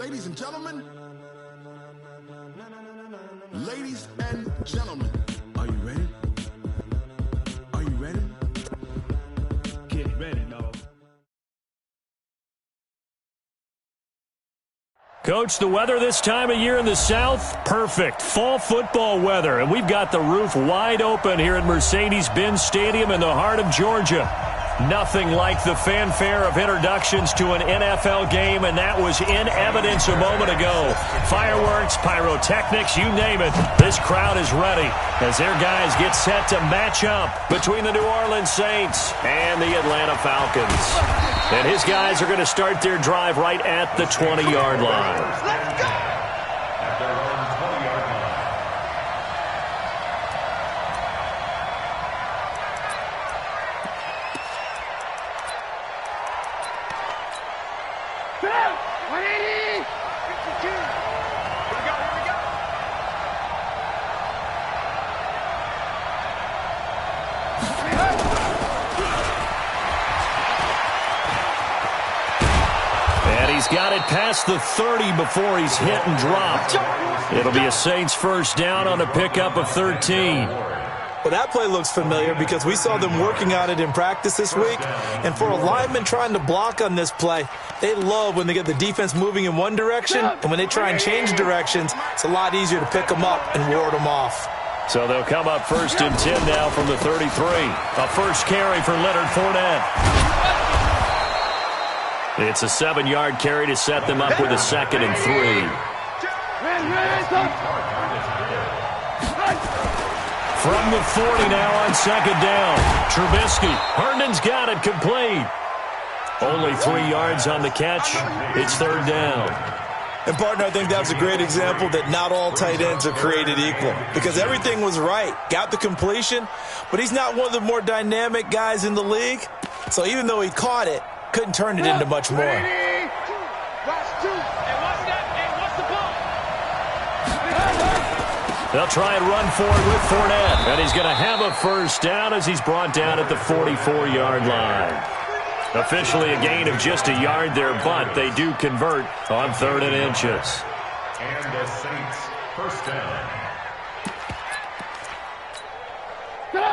Ladies and gentlemen, are you ready? Are you ready? Get ready, dog. Coach, the weather this time of year in the South, perfect. Fall football weather, and we've got the roof wide open here at Mercedes-Benz Stadium in the heart of Georgia. Nothing like the fanfare of introductions to an NFL game, and that was in evidence a moment ago. Fireworks, pyrotechnics, you name it. This crowd is ready as their guys get set to match up between the New Orleans Saints and the Atlanta Falcons. And his guys are going to start their drive right at the 20-yard line. Let's go! He's got it past the 30 before he's hit and dropped. It'll be a Saints first down on a pickup of 13. Well, that play looks familiar because we saw them working on it in practice this week. And for a lineman trying to block on this play, they love when they get the defense moving in one direction. And when they try and change directions, it's a lot easier to pick them up and ward them off. So they'll come up first and 10 now from the 33. A first carry for Leonard Fournette. It's a 7-yard carry to set them up with a 2nd and 3. From the 40 now on 2nd down. Trubisky. Herndon's got it complete. Only 3 yards on the catch. It's 3rd down. And, partner, I think that was a great example that not all tight ends are created equal because everything was right. Got the completion, but he's not one of the more dynamic guys in the league. So even though he caught it, couldn't turn it into much more. They'll try and run forward with Fournette, and he's going to have a first down as he's brought down at the 44-yard line. Officially a gain of just a yard there, but they do convert on 3rd and inches. And the Saints first down.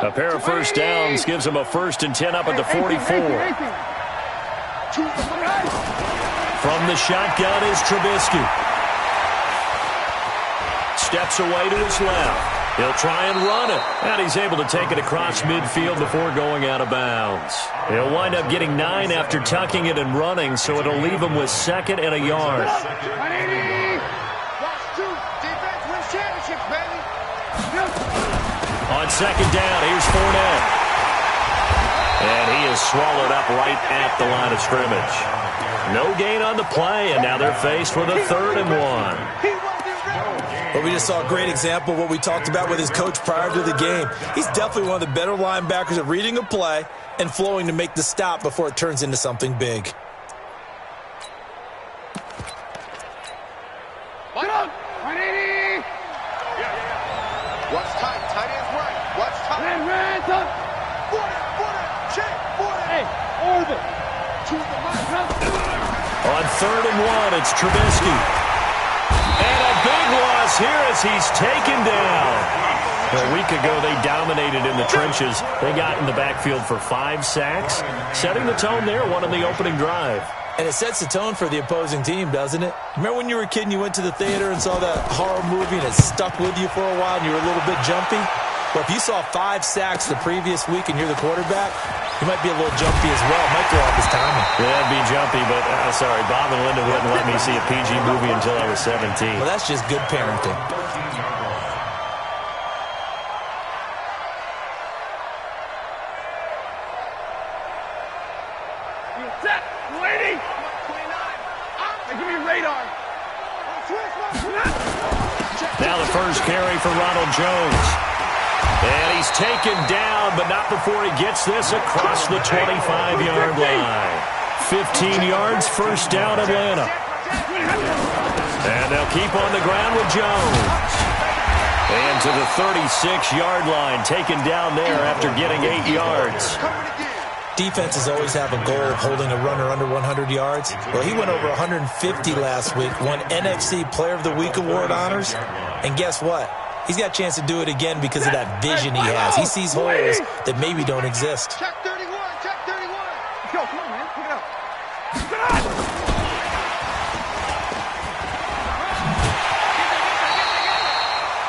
A pair of first downs gives them a 1st and 10 up at the 44. From the shotgun is Trubisky. Steps away to his left. He'll try and run it. And he's able to take it across midfield before going out of bounds. He'll wind up getting 9 after tucking it and running, so it'll leave him with 2nd and a yard. On 2nd down, here's Fournette. And he is swallowed up right at the line of scrimmage. No gain on the play, and now they're faced with a 3rd and 1. Well, we just saw a great example of what we talked about with his coach prior to the game. He's definitely one of the better linebackers at reading a play and flowing to make the stop before it turns into something big. Get up! 180! Watch tight. Tight end's right. Watch tight. Hands up. 40. Check. 40. Hey, orbit. Choose the line. On 3rd and 1, it's Trubisky. And a big loss here as he's taken down. A week ago, they dominated in the trenches. They got in the backfield for 5 sacks, setting the tone there, one on the opening drive. And it sets the tone for the opposing team, doesn't it? Remember when you were a kid and you went to the theater and saw that horror movie and it stuck with you for a while and you were a little bit jumpy? Well, if you saw 5 sacks the previous week and you're the quarterback, you might be a little jumpy as well. Might throw off his timing. Yeah, it'd be jumpy, but sorry, Bob and Linda wouldn't let me see a PG movie until I was 17. Well, that's just good parenting. Now the first carry for Ronald Jones. And he's taken down, but not before he gets this across the 25-yard line. 15 yards, first down Atlanta. And they'll keep on the ground with Jones. And to the 36-yard line, taken down there after getting 8 yards. Defenses always have a goal of holding a runner under 100 yards. Well, he went over 150 last week, won NFC Player of the Week award honors. And guess what? He's got a chance to do it again because of that vision he has. He sees holes that maybe don't exist. Check 31, check 31. Let's go, come on, man, pick it up. Pick it up.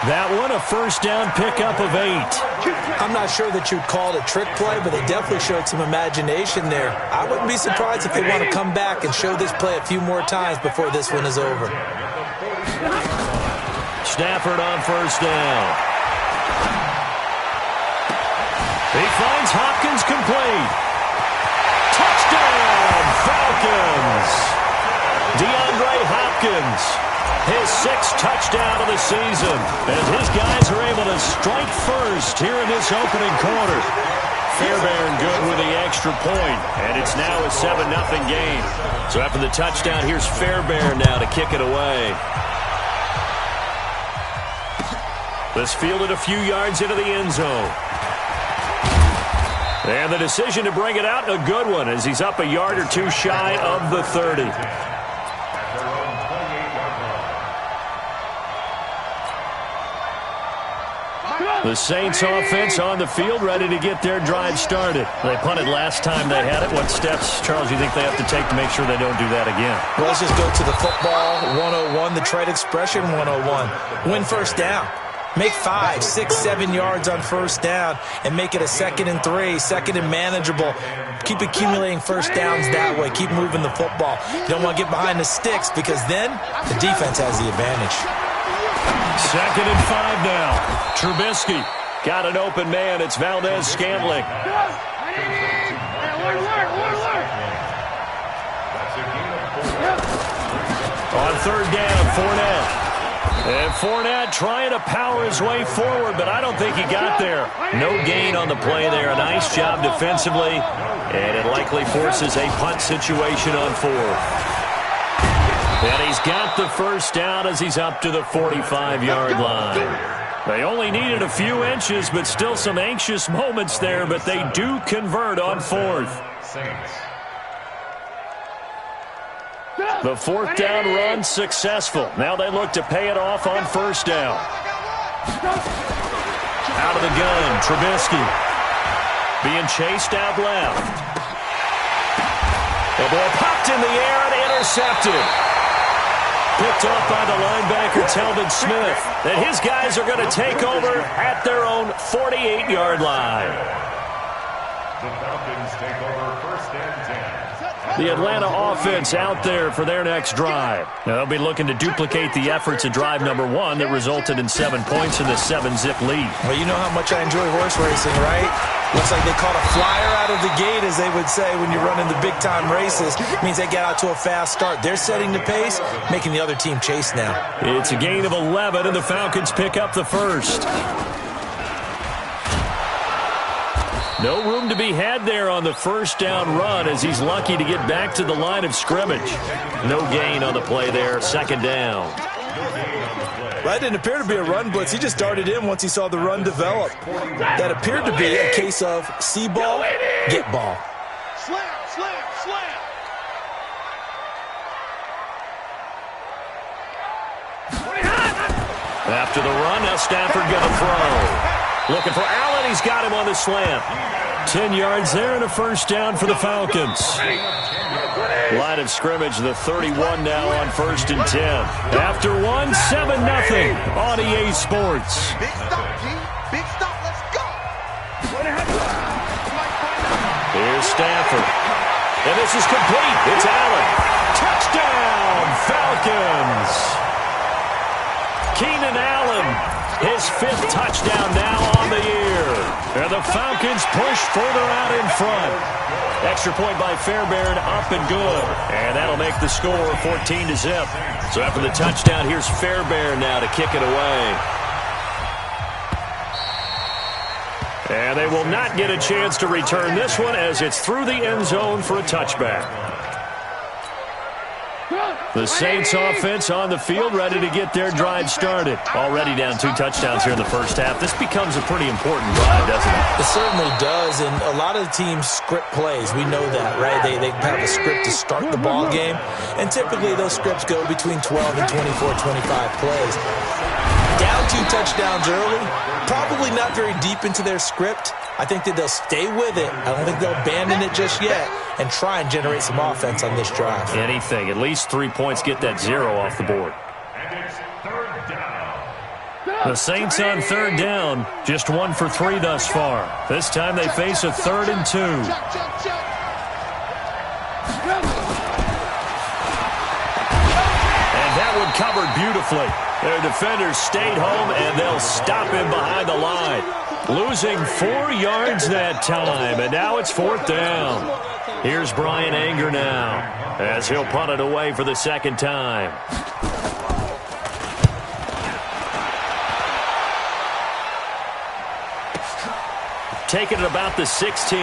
That one, a first down pickup of 8. I'm not sure that you'd call it a trick play, but they definitely showed some imagination there. I wouldn't be surprised if they want to come back and show this play a few more times before this one is over. Stafford on first down. He finds Hopkins complete. Touchdown, Falcons! DeAndre Hopkins, his 6th touchdown of the season, and his guys are able to strike first here in this opening quarter. Fairbairn good with the extra point, and it's now a 7-0 game. So after the touchdown, here's Fairbairn now to kick it away. This fielded a few yards into the end zone. And the decision to bring it out, a good one, as he's up a yard or two shy of the 30. The Saints offense on the field, ready to get their drive started. They punted last time they had it. What steps, Charles, you think they have to take to make sure they don't do that again? Well, let's just go to the football 101, the trade expression 101. Win first down. Make 5, 6, 7 yards on first down and make it a 2nd and 3, 2nd and manageable. Keep accumulating first downs that way. Keep moving the football. You don't want to get behind the sticks because then the defense has the advantage. 2nd and 5 now. Trubisky got an open man. It's Valdez-Scantling. On 3rd down, Fournette. And Fournette trying to power his way forward, but I don't think he got there. No gain on the play there. A nice job defensively, and it likely forces a punt situation on 4th. And he's got the first down as he's up to the 45-yard line. They only needed a few inches, but still some anxious moments there, but they do convert on 4th. The 4th down run successful. Now they look to pay it off on first down. Out of the gun, Trubisky. Being chased out left. The ball popped in the air and intercepted. Picked off by the linebacker, Telvin Smith. And his guys are going to take over at their own 48-yard line. The Falcons take over 1st and 10. The Atlanta offense out there for their next drive. Now they'll be looking to duplicate the efforts of drive number 1 that resulted in 7 points in the 7-zip lead. Well, you know how much I enjoy horse racing, right? Looks like they caught a flyer out of the gate, as they would say when you're running the big-time races. It means they get out to a fast start. They're setting the pace, making the other team chase now. It's a gain of 11, and the Falcons pick up the first. No room to be had there on the first down run as he's lucky to get back to the line of scrimmage. No gain on the play there, 2nd down. That didn't appear to be a run blitz. He just darted in once he saw the run develop. That appeared to be a case of see ball, get ball. Slam, slam, slam. After the run, now Stafford going to throw. Looking for Allen. He's got him on the slant. 10 yards there and a first down for the Falcons. Line of scrimmage, the 31 now on 1st and 10. After 1, 7-0 on EA Sports. Big stop, G. Big stop. Let's go. Here's Stafford. And this is complete. It's Allen. Touchdown, Falcons. Keenan Allen, his 5th touchdown now on the year. And the Falcons push further out in front. Extra point by Fairbairn, up and good. And that'll make the score 14-0. So after the touchdown, here's Fairbairn now to kick it away. And they will not get a chance to return this one as it's through the end zone for a touchback. The Saints offense on the field, ready to get their drive started. Already down 2 touchdowns here in the first half. This becomes a pretty important drive, doesn't it? It certainly does, and a lot of the teams script plays. We know that, right? They have a script to start the ball game, and typically those scripts go between 12 and 24, 25 plays. Down 2 touchdowns early, probably not very deep into their script. I think that they'll stay with it. I don't think they'll abandon it just yet and try and generate some offense on this drive. Anything. At least 3 points, get that 0 off the board. And it's 3rd down. The Saints on 3rd down, just 1 for 3 thus far. This time they face a 3rd and 2. And that one covered beautifully. Their defenders stayed home, and they'll stop him behind the line. Losing 4 yards that time, and now it's 4th down. Here's Brian Anger now, as he'll punt it away for the 2nd time. Taking it about the 16.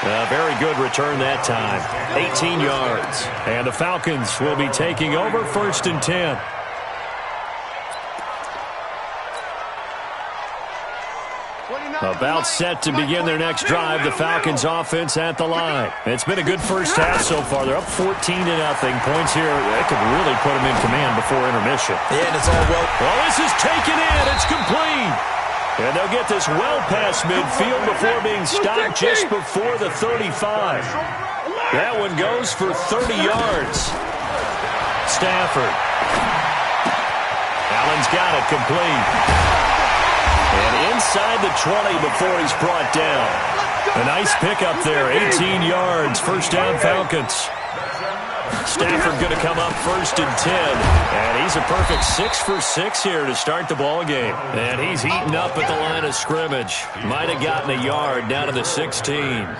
A very good return that time. 18 yards. And the Falcons will be taking over 1st and 10. About set to begin their next drive. The Falcons offense at the line. It's been a good first half so far. They're up 14-0. Points here, that could really put them in command before intermission. Yeah, and it's all well. Well, this is taken in. It's complete. And they'll get this well past midfield before being stopped just before the 35. That one goes for 30 yards. Stafford. Allen's got it complete. And inside the 20 before he's brought down. A nice pickup there, 18 yards, 1st down Falcons. Stafford going to come up 1st and 10. And he's a perfect 6 for 6 here to start the ball game. And he's eaten up at the line of scrimmage. Might have gotten a yard down to the 16. Brings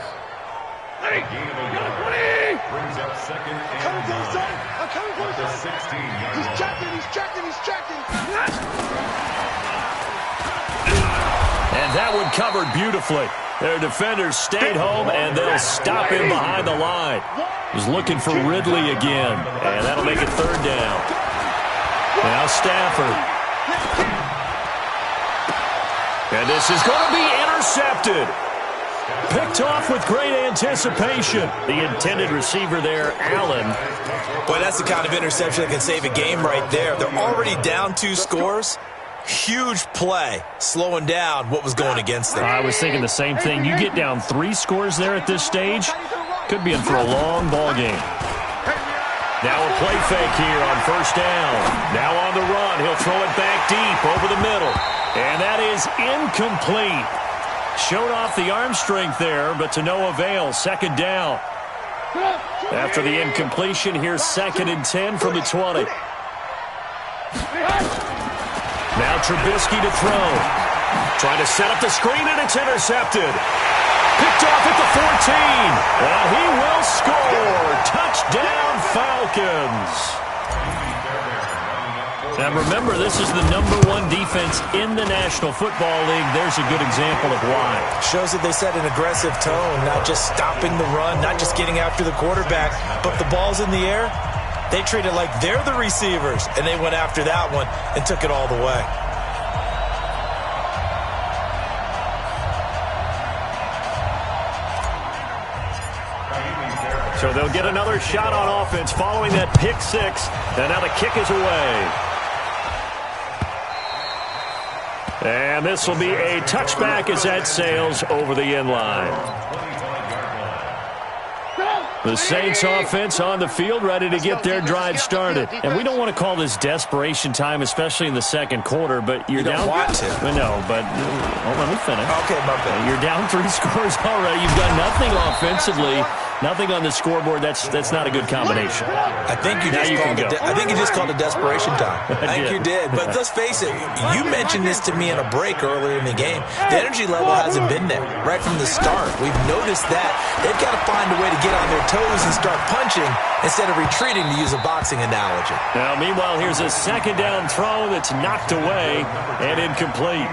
up 2nd and 9. At the 16-yard line. He's checking. And that one covered beautifully. Their defenders stayed home, and they'll stop him behind the line. He's looking for Ridley again, and that'll make it 3rd down. Now Stafford. And this is going to be intercepted. Picked off with great anticipation. The intended receiver there, Allen. Boy, that's the kind of interception that can save a game right there. They're already down 2 scores. Huge play, slowing down what was going against them. I was thinking the same thing. You get down 3 scores there at this stage, could be in for a long ball game. Now a play fake here on 1st down. Now on the run, he'll throw it back deep over the middle. And that is incomplete. Showed off the arm strength there, but to no avail. 2nd down. After the incompletion, here's 2nd and 10 from the 20. Now Trubisky to throw. Trying to set up the screen, and it's intercepted. Picked off at the 14. And he will score. Touchdown, Falcons. Now remember, this is the #1 defense in the National Football League. There's a good example of why. Shows that they set an aggressive tone, not just stopping the run, not just getting after the quarterback, but the ball's in the air. They treat it like they're the receivers, and they went after that one and took it all the way. So they'll get another shot on offense following that pick 6, and now the kick is away. And this will be a touchback as that sails over the end line. The Saints offense on the field, ready to get their drive started. And we don't want to call this desperation time, especially in the 2nd quarter, but you're down. You don't want to. No, but let me finish. Okay, my bad. You're down 3 scores already. You've done nothing offensively, nothing on the scoreboard. That's not a good combination. I think you just called it desperation time. I think you did. But let's face it, you mentioned this to me in a break earlier in the game. The energy level hasn't been there right from the start. We've noticed that. They've got to find a way to get on their toes and start punching instead of retreating, to use a boxing analogy. Now, meanwhile, here's a 2nd down throw that's knocked away and incomplete.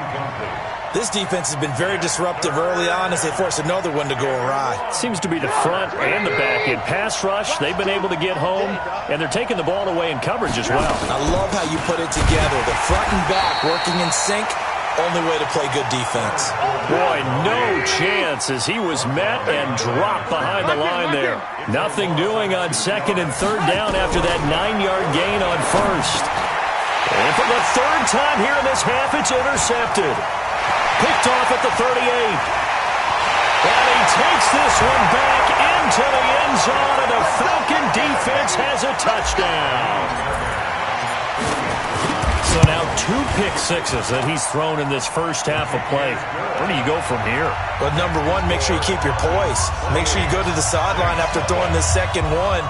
This defense has been very disruptive early on as they force another one to go awry. Seems to be the front and the back end. Pass rush, they've been able to get home, and they're taking the ball away in coverage as well. I love how you put it together. The front and back working in sync, only way to play good defense. Boy, no chance as he was met and dropped behind the line there. Nothing doing on second and third down after that 9-yard gain on first. And for the third time here in this half, it's intercepted. Picked off at the 38. And he takes this one back into the end zone, and the Falcon defense has a touchdown. So now 2 pick sixes that he's thrown in this first half of play. Where do you go from here? Well, number one, make sure you keep your poise. Make sure you go to the sideline after throwing this second one,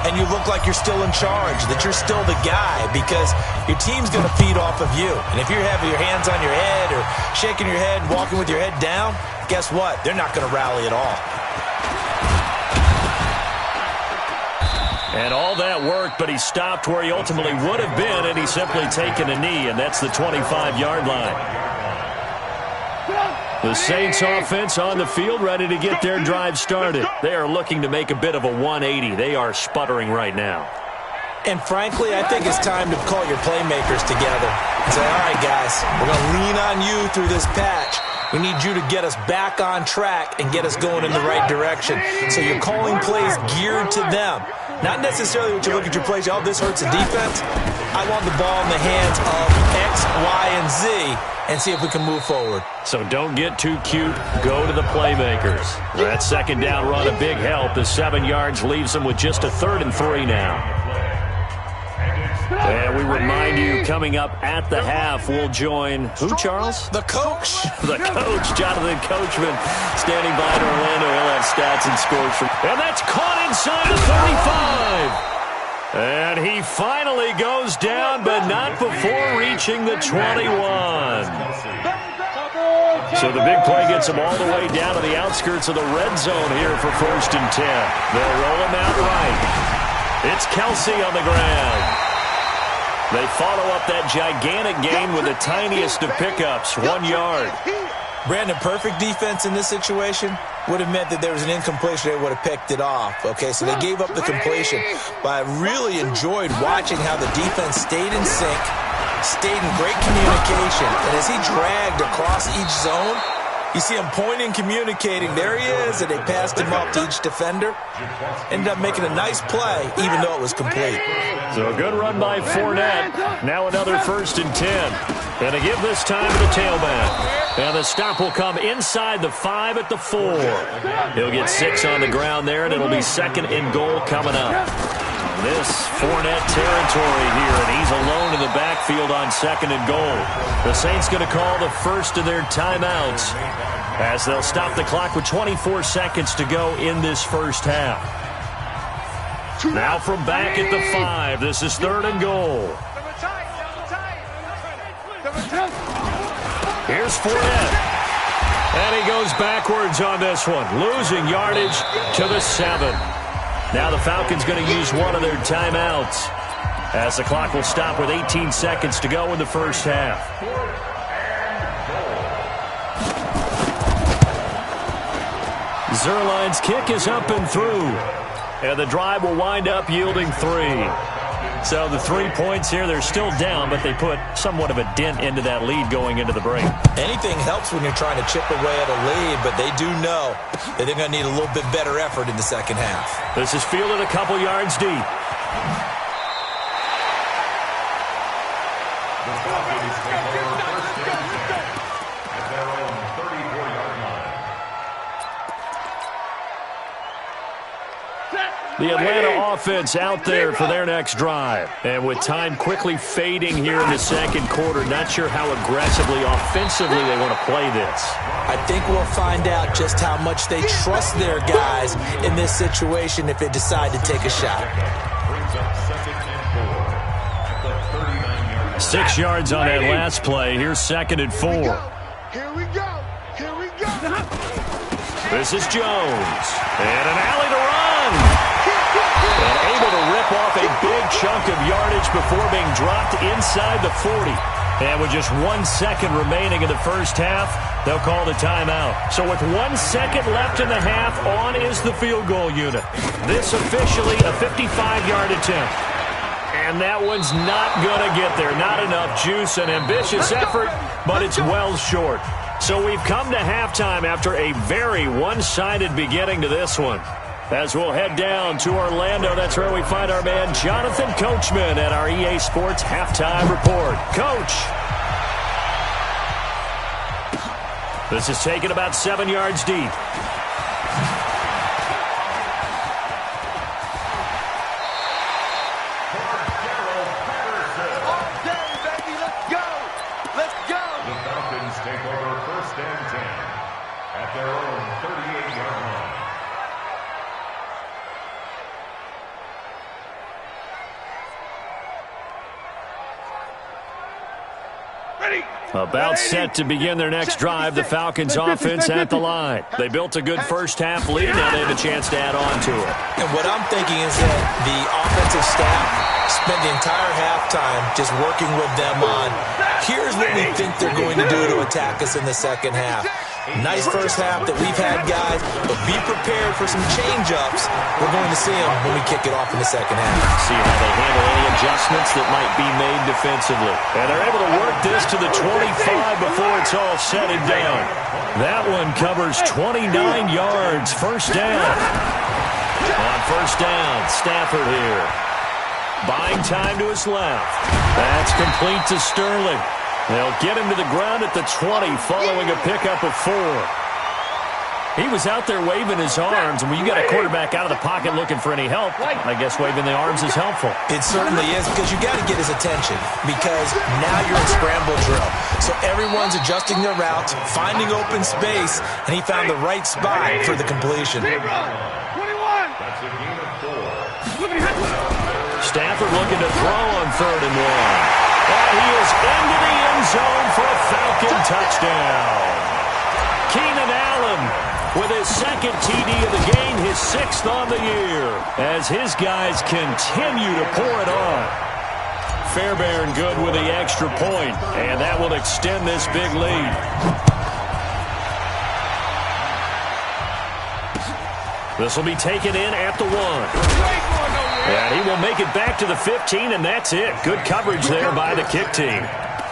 and you look like you're still in charge, that you're still the guy, because your team's going to feed off of you. And if you're having your hands on your head or shaking your head and walking with your head down, guess what? They're not going to rally at all. And all that worked, but he stopped where he ultimately would have been, and he's simply taken a knee, and that's the 25-yard line. The Saints offense on the field, ready to get their drive started. They are looking to make a bit of a 180. They are sputtering right now. And frankly, I think it's time to call your playmakers together and say, all right, guys, we're going to lean on you through this patch. We need you to get us back on track and get us going in the right direction. So you're calling plays geared to them. Not necessarily what you look at your plays, oh, this hurts the defense. I want the ball in the hands of X, Y, and Z and see if we can move forward. So don't get too cute. Go to the playmakers. That second down run, a big help. The 7 yards leaves them with just a 3rd and 3 now. And we remind you, coming up at the half, we'll join who, Charles? The coach. The coach, Jonathan Coachman, standing by in Orlando. He'll have stats and scores from. And that's caught inside the 35. And he finally goes down, but not before reaching the 21. So the big play gets him all the way down to the outskirts of the red zone here for 1st and 10. They'll roll him out right. It's Kelsey on the ground. They follow up that gigantic gain with the tiniest of pickups, 1 yard. Brandon, perfect defense in this situation would have meant that there was an incompletion. They would have picked it off. Okay, so they gave up the completion. But I really enjoyed watching how the defense stayed in sync, stayed in great communication. And as he dragged across each zone, you see him pointing, communicating. There he is, and they passed him up to each defender. Ended up making a nice play, even though it was complete. So a good run by Fournette. Now another 1st and 10. And to give this time to the tailback. And the stop will come inside the 5 at the 4. He'll get 6 on the ground there, and it'll be 2nd and goal coming up. This Fournette territory here, and he's alone in the backfield on 2nd and goal. The Saints going to call the first of their timeouts as they'll stop the clock with 24 seconds to go in this first half. Now from back at the 5, this is 3rd and goal. Here's Fournette. And he goes backwards on this one, losing yardage to the 7. Now the Falcons going to use one of their timeouts as the clock will stop with 18 seconds to go in the first half. Zerline's kick is up and through. And the drive will wind up yielding 3. So the 3 points here, they're still down, but they put somewhat of a dent into that lead going into the break. Anything helps when you're trying to chip away at a lead, but they do know that they're going to need a little bit better effort in the second half. This is fielded a couple yards deep. The Falcons take over 1st and 10 at their own 34-yard line. The Atlanta offense out there for their next drive. And with time quickly fading here in the second quarter, not sure how aggressively, offensively they want to play this. I think we'll find out just how much they trust their guys in this situation if they decide to take a shot. Brings up 2nd and 4 at the 39-yard line. 6 yards on that last play. Here's 2nd and 4. Here we go. Here we go. This is Jones. And an alley to run. And able to rip off a big chunk of yardage before being dropped inside the 40. And with just 1 second remaining in the first half, they'll call the timeout. So with 1 second left in the half, on is the field goal unit. This officially a 55-yard attempt. And that one's not going to get there. Not enough juice, an ambitious effort, but it's well short. So we've come to halftime after a very one-sided beginning to this one. As we'll head down to Orlando, that's where we find our man Jonathan Coachman at our EA Sports Halftime Report. Coach. This is taken about 7 yards deep. Take over 1st and 10 at their own 38-yard line. About set to begin their next drive, the Falcons offense at the line. They built a good first half lead. Now they have a chance to add on to it. And what I'm thinking is that the offensive staff spent the entire halftime just working with them on, here's what we think they're going to do to attack us in the second half. Nice first half that we've had, guys, but be prepared for some change-ups. We're going to see them when we kick it off in the second half. See how they handle any adjustments that might be made defensively. And they're able to work this to the 25 before it's all said and done. That one covers 29 yards. First down. On first down, Stafford here. Buying time to his left. That's complete to Sterling. They'll get him to the ground at the 20 following a pickup of 4. He was out there waving his arms, and when you got a quarterback out of the pocket looking for any help, I guess waving the arms is helpful. It certainly is, because you got to get his attention, because now you're in scramble drill. So everyone's adjusting their routes, finding open space, and he found the right spot for the completion. 21. That's a gain of 4. Stafford looking to throw on 3rd and 1. And he is into the end zone for a Falcon touchdown. Keenan Allen with his second TD of the game, his 6th on the year, as his guys continue to pour it on. Fairbairn good with the extra point, and that will extend this big lead. This will be taken in at the 1. And he will make it back to the 15, and that's it. Good coverage there by the kick team.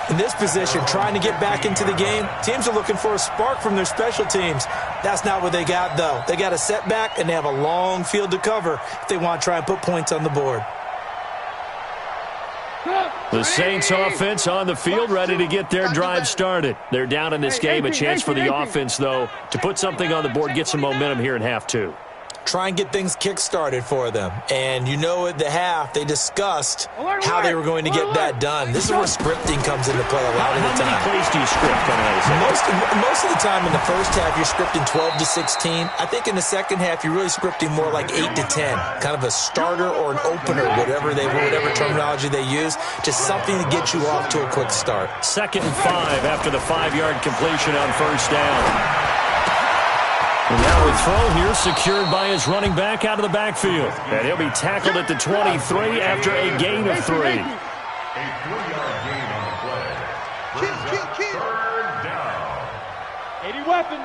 In this position, trying to get back into the game, teams are looking for a spark from their special teams. That's not what they got, though. They got a setback, and they have a long field to cover if they want to try and put points on the board. The Saints offense on the field, ready to get their drive started. They're down in this game. A chance for the offense, though, to put something on the board, get some momentum here in half 2. Try and get things kick-started for them. And you know at the half, they discussed how they were going to get that done. This is where scripting comes into play a lot of the time. How many plays do you script coming out of Most of the time in the first half, you're scripting 12 to 16. I think in the second half, you're really scripting more like 8 to 10. Kind of a starter or an opener, whatever terminology they use. Just something to get you off to a quick start. 2nd and 5 after the 5-yard completion on first down. And now a throw here secured by his running back out of the backfield. And he'll be tackled at the 23 after a gain of 3. A 3-yard gain on the play. Brings up 3rd down. 80 weapons.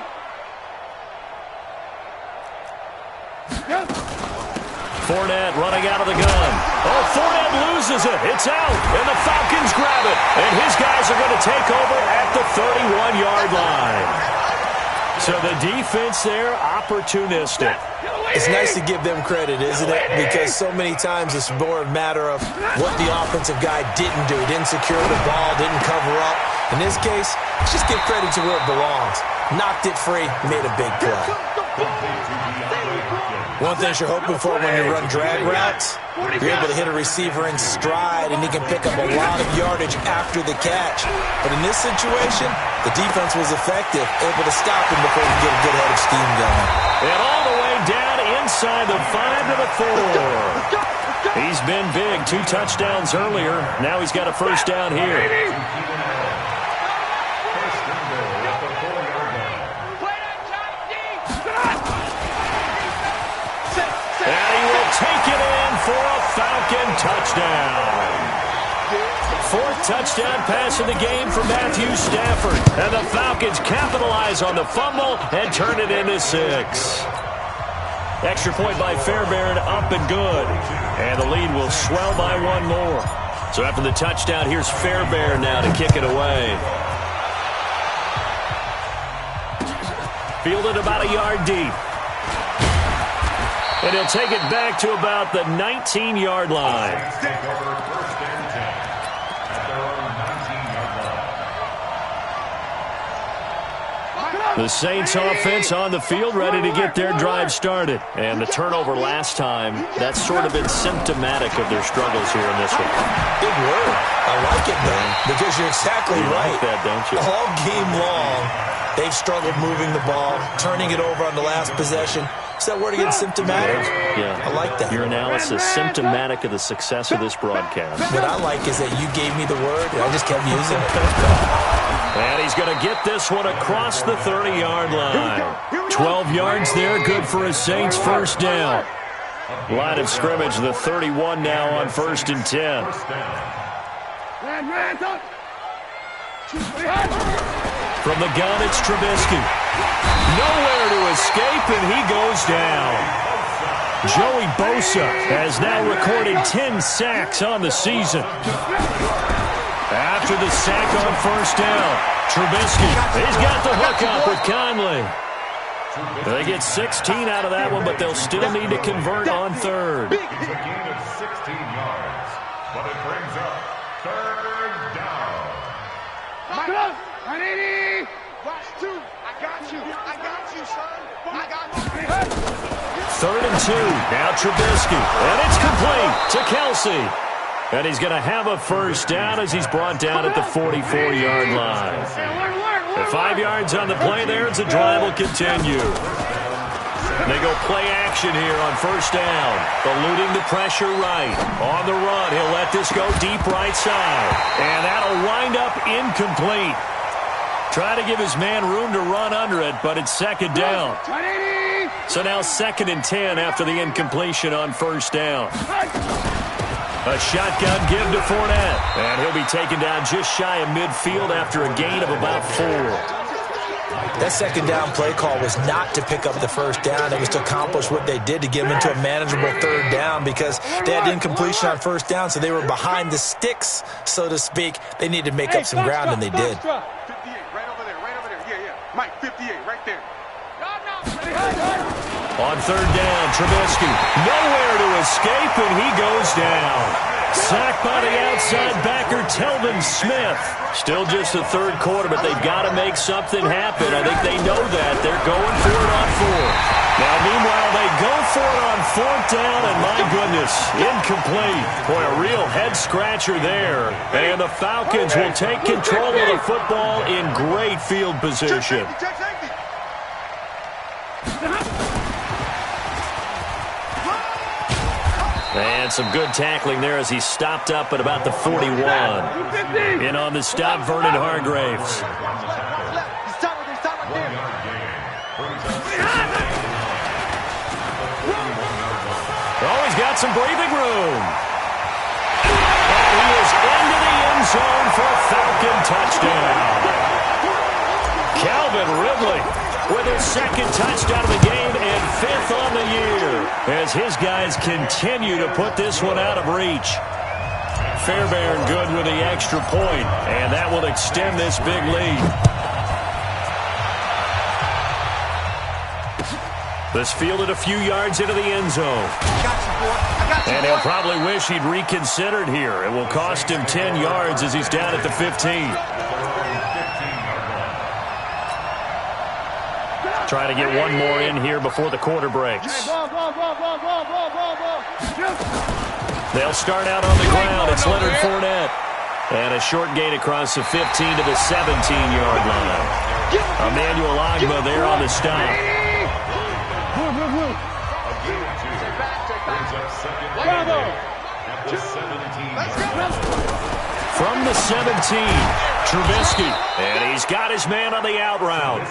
Fournette running out of the gun. Oh, Fournette loses it. It's out. And the Falcons grab it. And his guys are going to take over at the 31-yard line. So the defense there, opportunistic. It's nice to give them credit, isn't it? Because so many times it's more a matter of what the offensive guy didn't do. Didn't secure the ball, didn't cover up. In this case, let's just give credit to where it belongs. Knocked it free, made a big play. One thing you're hoping for when you run drag routes, you're able to hit a receiver in stride, and he can pick up a lot of yardage after the catch. But in this situation, the defense was effective, able to stop him before he get a good head of steam going. And all the way down inside the 5 to the 4. He's been big, 2 touchdowns earlier. Now he's got a first down here. And he will take it in for a Falcon touchdown. fourth touchdown pass of the game for Matthew Stafford. And the Falcons capitalize on the fumble and turn it into 6. Extra point by Fairbairn, up and good. And the lead will swell by one more. So after the touchdown, here's Fairbairn now to kick it away. Fielded about a yard deep. And he'll take it back to about the 19-yard line. The Saints offense on the field, ready to get their drive started. And the turnover last time, that's sort of been symptomatic of their struggles here in this one. Big word. I like it, though, because you're exactly right. Like that, don't you? All game long, they've struggled moving the ball, turning it over on the last possession. Is that word again, symptomatic? Yeah. I like that. Your analysis, symptomatic of the success of this broadcast. What I like is that you gave me the word, and I just kept using it. And he's going to get this one across the 30-yard line. 12 yards there, good for a Saints first down. Line of scrimmage, the 31 now on 1st and 10. From the gun, it's Trubisky. Nowhere to escape, and he goes down. Joey Bosa has now recorded 10 sacks on the season. After the sack on first down, Trubisky, he's got the hook up with Conley. They get 16 out of that one, but they'll still need to convert on third. It's a gain of 16 yards, but it brings up 3rd down. Watch 2. I got you. I got you, son. I got you. 3rd and 2. Now Trubisky. And it's complete to Kelsey. And he's going to have a first down as he's brought down at the 44-yard line. And 5 yards on the play there as the drive will continue. They go play action here on first down. Eluding the pressure right. On the run, he'll let this go deep right side. And that'll wind up incomplete. Trying to give his man room to run under it, but it's 2nd down. So now 2nd and 10 after the incompletion on first down. A shotgun give to Fournette. And he'll be taken down just shy of midfield after a gain of about 4. That 2nd down play call was not to pick up the first down. It was to accomplish what they did to get them into a manageable 3rd down because they had incompletion on first down, so they were behind the sticks, so to speak. They needed to make up some ground, and they did. 58, right over there. Yeah. Mike, 58, right there. On 3rd down, Trubisky. Nowhere to escape, and he goes down. Sacked by the outside backer, Telvin Smith. Still just the 3rd quarter, but they've got to make something happen. I think they know that. They're going for it on 4th. Now, meanwhile, they go for it on 4th down, and my goodness, incomplete. Boy, a real head-scratcher there. And the Falcons will take control of the football in great field position. And some good tackling there as he stopped up at about the 41. In on the stop, Vernon Hargreaves. Oh, he's got some breathing room. And he is into the end zone for a Falcon touchdown. Calvin Ridley with his 2nd touchdown of the game and 5th on the year as his guys continue to put this one out of reach. Fairbairn good with the extra point, and that will extend this big lead. This fielded a few yards into the end zone. And he'll probably wish he'd reconsidered here. It will cost him 10 yards as he's down at the 15. Trying to get one more in here before the quarter breaks. They'll start out on the ground. It's Leonard Fournette. And a short gain across the 15 to the 17-yard line. Emmanuel Ogbah there on the stop. From the 17, Trubisky. And he's got his man on the out route.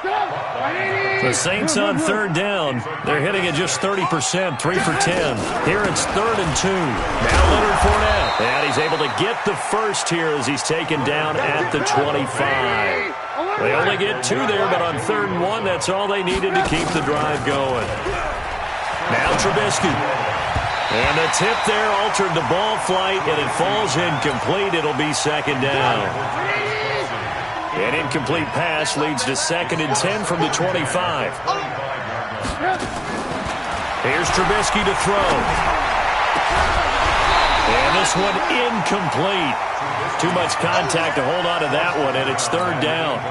The Saints on third down. They're hitting it just 30%, 3 for 10. Here it's 3rd and 2. Now Leonard Fournette. And he's able to get the first here as he's taken down at the 25. They only get 2 there, but on 3rd and 1, that's all they needed to keep the drive going. Now Trubisky. And the tip there altered the ball flight, and it falls incomplete. It'll be 2nd down. An incomplete pass leads to 2nd and 10 from the 25. Here's Trubisky to throw. And this one incomplete. Too much contact to hold on to that one, and it's 3rd down.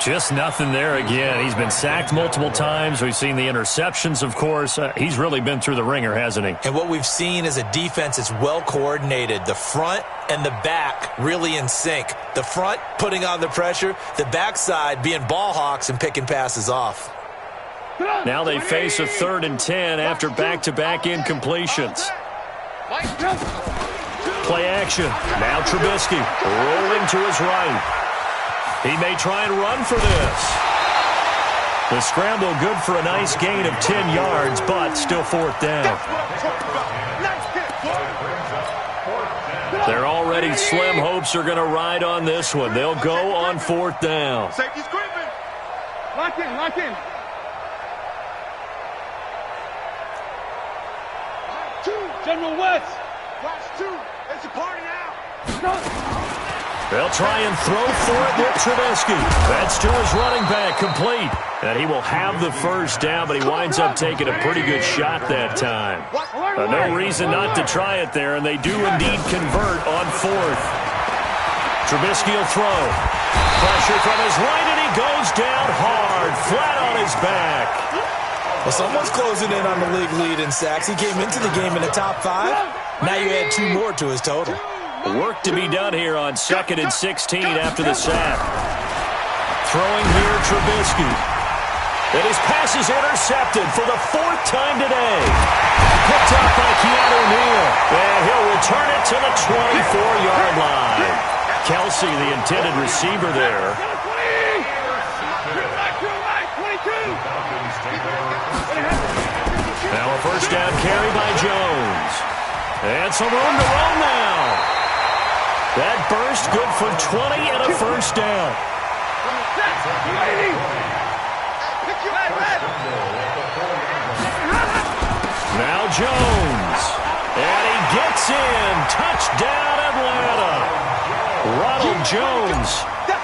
Just nothing there again. He's been sacked multiple times. We've seen the interceptions, of course. He's really been through the ringer, hasn't he? And what we've seen is a defense that's well coordinated. The front and the back really in sync. The front putting on the pressure, the backside being ball hawks and picking passes off. Now they face a 3rd and 10 after back-to-back incompletions. Play action. Now Trubisky rolling to his right. He may try and run for this. The scramble good for a nice gain of 10 yards, but still 4th down. Their already slim hopes are going to ride on this one. They'll go on 4th down. Safety's creeping. Lock in, lock in. 2, General West. Watch 2. It's a party now. They'll try and throw for it with Trubisky. That's to his running back, complete. And he will have the first down, but he winds up taking a pretty good shot that time. No reason not to try it there, and they do indeed convert on 4th. Trubisky will throw. Pressure from his right, and he goes down hard, flat on his back. Well, someone's closing in on the league lead in sacks. He came into the game in the top 5. Now you add 2 more to his total. Work to be done here on 2nd and 16 after the sack. Throwing here, Trubisky. And his pass is intercepted for the 4th time today. Picked up by Keanu Neal. And he'll return it to the 24-yard line. Kelsey, the intended receiver there. Now a first down carry by Jones. And some room to roam now. That burst good for 20 and a first down. Now Jones. And he gets in. Touchdown Atlanta. Ronald Jones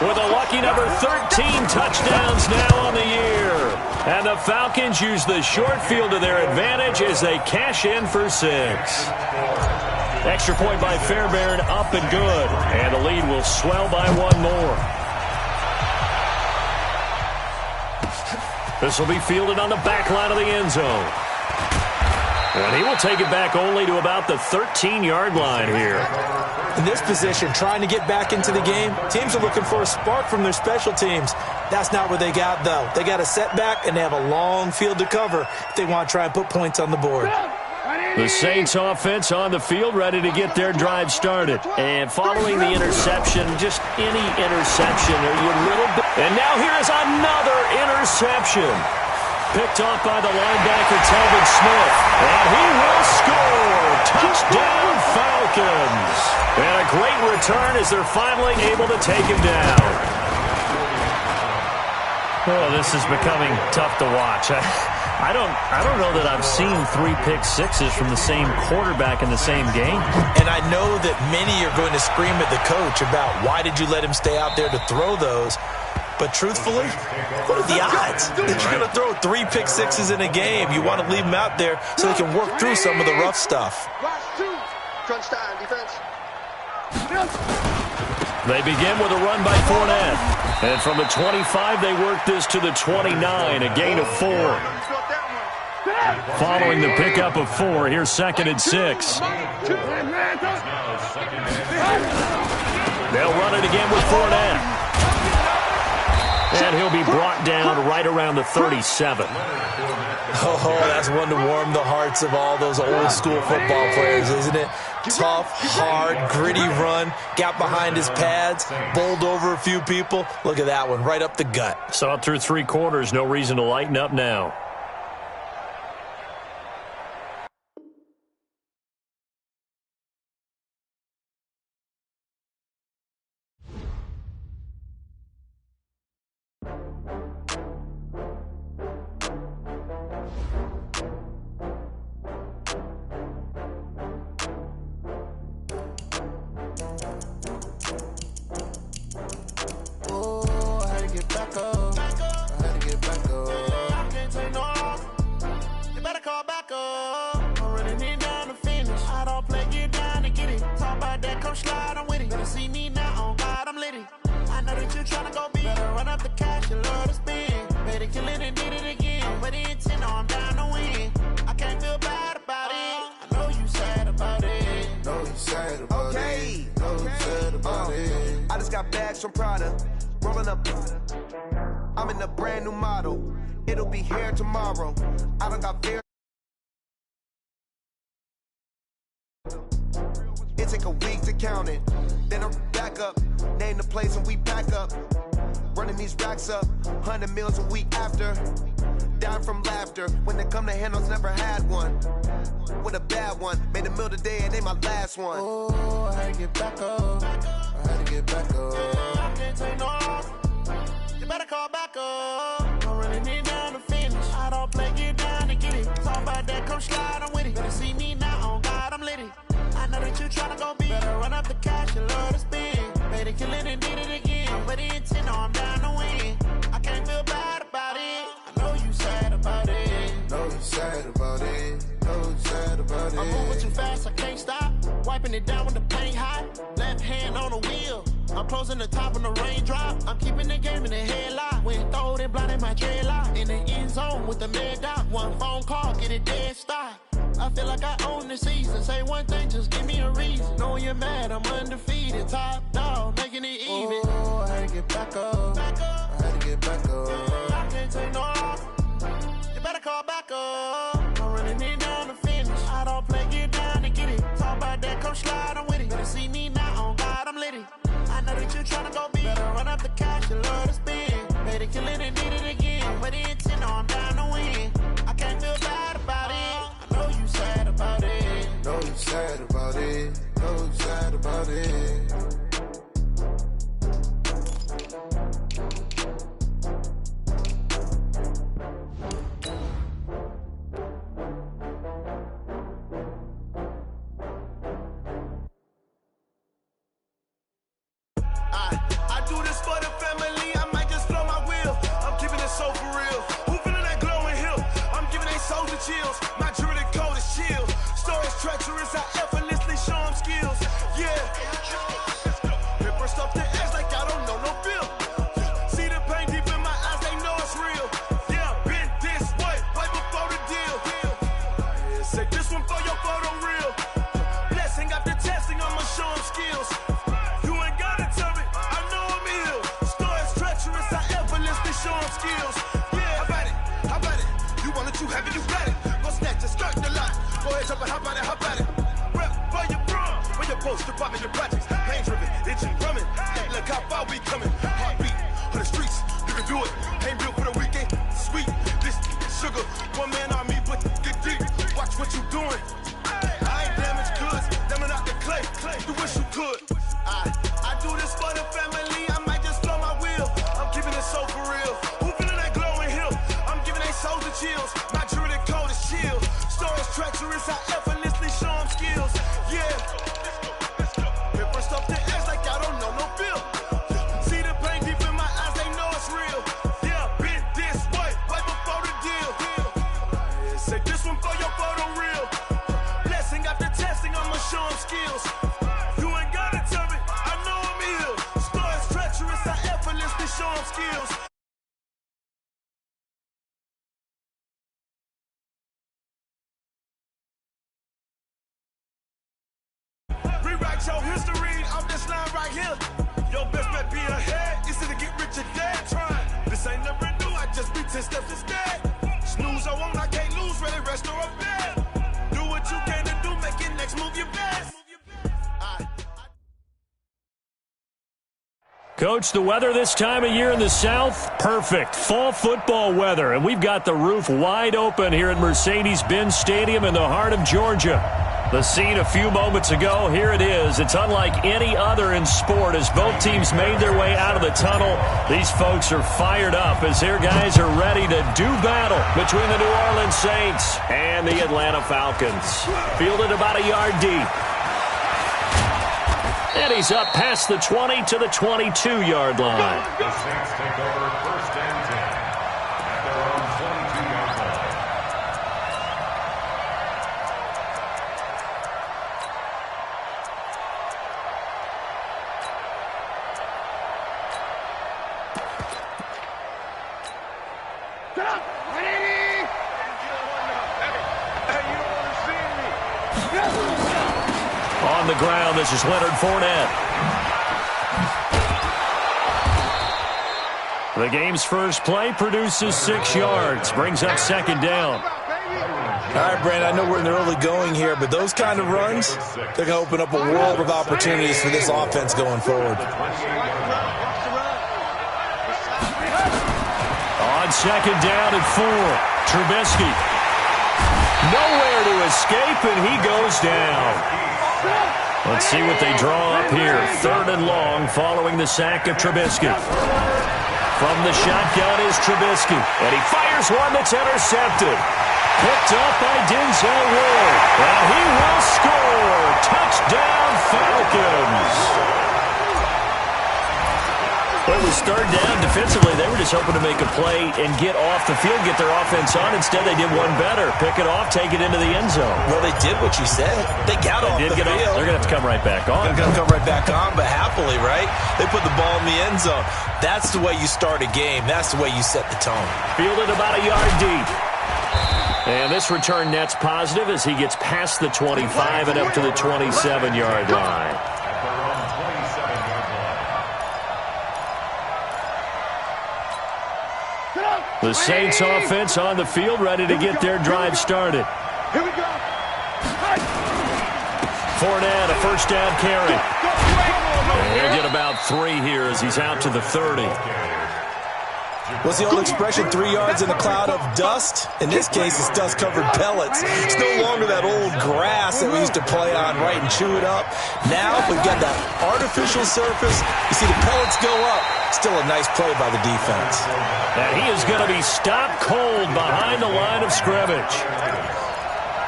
with a lucky number 13 touchdowns now on the year. And the Falcons use the short field to their advantage as they cash in for 6. Extra point by Fairbairn, up and good. And the lead will swell by 1 more. This will be fielded on the back line of the end zone. And he will take it back only to about the 13-yard line here. In this position, trying to get back into the game, teams are looking for a spark from their special teams. That's not what they got, though. They got a setback, and they have a long field to cover if they want to try and put points on the board. The Saints offense on the field, ready to get their drive started. And following the interception, just any interception, are you a little bit... And now here is another interception. Picked off by the linebacker, Telvin Smith. And he will score. Touchdown, Falcons. And a great return as they're finally able to take him down. Oh, this is becoming tough to watch. I don't know that I've seen 3 pick-sixes from the same quarterback in the same game. And I know that many are going to scream at the coach about why did you let him stay out there to throw those. But truthfully, what are the odds that you're going to throw 3 pick-sixes in a game? You want to leave them out there so they can work through some of the rough stuff. Crunch time, defense. They begin with a run by Fournette. And from the 25, they work this to the 29, a gain of 4. Following the pickup of 4, here's 2nd and 6. They'll run it again with Fournette. And he'll be brought down right around the 37. Oh, that's one to warm the hearts of all those old school football players, isn't it? Tough, hard, gritty run. Got behind his pads, bowled over a few people. Look at that one, right up the gut. Saw it through 3 quarters. No reason to lighten up now. I just got bags from Prada, rolling up. I'm in a brand new model. It'll be here tomorrow. I done got fear. It take a week to count it. Then I'm back up. Name the place and we pack up. Running these racks up. 100 meals a week after. Down from laughter. When they come to handles, never had one. With a bad one. Made a meal today and they my last one. Oh, I had to get back up. I had to get back up. I can't take no loss. You better call back up. I'm running it down to finish. I don't play, get down to get it. Talk about that, come slide, I'm with it. Better see me now, on God, I'm litty. I know that you tryna go big. Better run up the cash, you love to spend. Better kill it and did it again. I'm ready intent, no, I'm down to win. I can't feel bad about it. I know you sad about it. Know you sad about it. Know you sad about it. I'm moving too fast, I can't stop. Wiping it down when the paint hot. Left hand on the wheel. I'm closing the top when the raindrop. I'm keeping the game in the headlock. When throwed and blinded my dreadlock. In the end zone with the mad dot. One phone call, get it dead stop. I feel like I own the season. Say one thing, just give me a reason. Knowing you're mad, I'm undefeated. Top dog, making it even. Oh, I had to get back up. I had to get back up. I can't take no loss. You better call back up. I'm running it down to finish. I don't play, get down to get it. Talk about that, come slide, I'm with it. Better see me now, on God, I'm litty. I know that you tryna go big. Better run up the cash, you love to spend. Better kill it and did it again. I'm ready intent, no, I'm down to win. I can't feel bad about it. I know you sad about it. Know you sad about it. Know you sad about it. I do this for the family, I might just blow my wheel. I'm keeping it so for real. Who feeling that glowing hill? I'm giving they souls the chills. My jewelry code is chill. Stories treacherous, I effortlessly show them skills. Yeah. Ripper stuff the edge like I don't know no feel. See the pain deep in my eyes, they know it's real. Yeah, been this way, right before the deal. Yeah, say this one for your photo real. Blessing after testing, I'ma show them skills. You ain't gotta tell me, I know I'm ill. Stories treacherous, I effortlessly show them skills. Yeah, how about it? How about it? You want it, you have it, you got it. Go snatch it, skirt the lot. Go ahead, jump it, how about it? How about it? Rep for your brum, for your post, department, your projects. Pain driven, itching, drumming. Look how far we coming. Heartbeat for the streets, you can do it. Ain't built for the weekend, sweet. This sugar, one man army, but get deep. Watch what you doing. I ain't damaged goods, damn it out the clay. You wish you could. I do this for the family, I might just blow my wheel. I'm keeping it so for real. Who feeling that glowing hill? I'm giving they souls the chills. My jewelry code is chill. Stories treacherous, I effortlessly show them skills. Yeah. Ripper stuff the edge like I don't know no feel. See the pain deep in my eyes, they know it's real. Yeah, been this way, right before the deal. Say this one for your photo real. Blessing after testing, I'ma show them skills. You ain't gotta tell me, I know I'm ill. Stories treacherous, I effortlessly show them skills. Rewrite your history off this line right here. Your best bet be ahead. It's to get rich or dead trying. This ain't never new, I just be 10 steps instead. Snooze I won't, I can't lose, ready, rest or a bed. Do what you can to do, make it next move your best. Coach, the weather this time of year in the South, perfect. Fall football weather, and we've got the roof wide open here at Mercedes-Benz Stadium in the heart of Georgia. The scene a few moments ago, here it is. It's unlike any other in sport as both teams made their way out of the tunnel. These folks are fired up as their guys are ready to do battle between the New Orleans Saints and the Atlanta Falcons. Fielded about a yard deep. And he's up past the 20 to the 22-yard line. The Saints take over 1st and 10 at their own 22-yard line. Get up! 180! Hey, you don't understand me. On the ground, this is Leonard Fournette. The game's first play produces 6 yards, brings up 2nd down. All right, Brandon, I know we're in the early going here, but those kind of runs, they're going to open up a world of opportunities for this offense going forward. On 2nd down and 4, Trubisky. Nowhere to escape, and he goes down. Let's see what they draw up here. 3rd and long following the sack of Trubisky. From the shotgun is Trubisky, and he fires one that's intercepted. Picked up by Denzel Ward. And he will score. Touchdown, Falcons. Well, it was 3rd down. Defensively, they were just hoping to make a play and get off the field, get their offense on. Instead, they did one better. Pick it off, take it into the end zone. Well, they did what you said. They got off the field. They're going to have to come right back on. They're going to come right back on, but happily, right? They put the ball in the end zone. That's the way you start a game. That's the way you set the tone. Fielded about a yard deep. And this return net's positive as he gets past the 25 and up to the 27-yard line. The Saints offense on the field, ready to get their drive started. Here we go. Fournette, a 1st down carry. And he'll get about 3 here as he's out to the 30. What's the old expression, 3 yards in a cloud of dust? In this case, it's dust-covered pellets. It's no longer that old grass that we used to play on, right, and chew it up. Now we've got that artificial surface. You see the pellets go up. Still a nice play by the defense. And he is going to be stopped cold behind the line of scrimmage.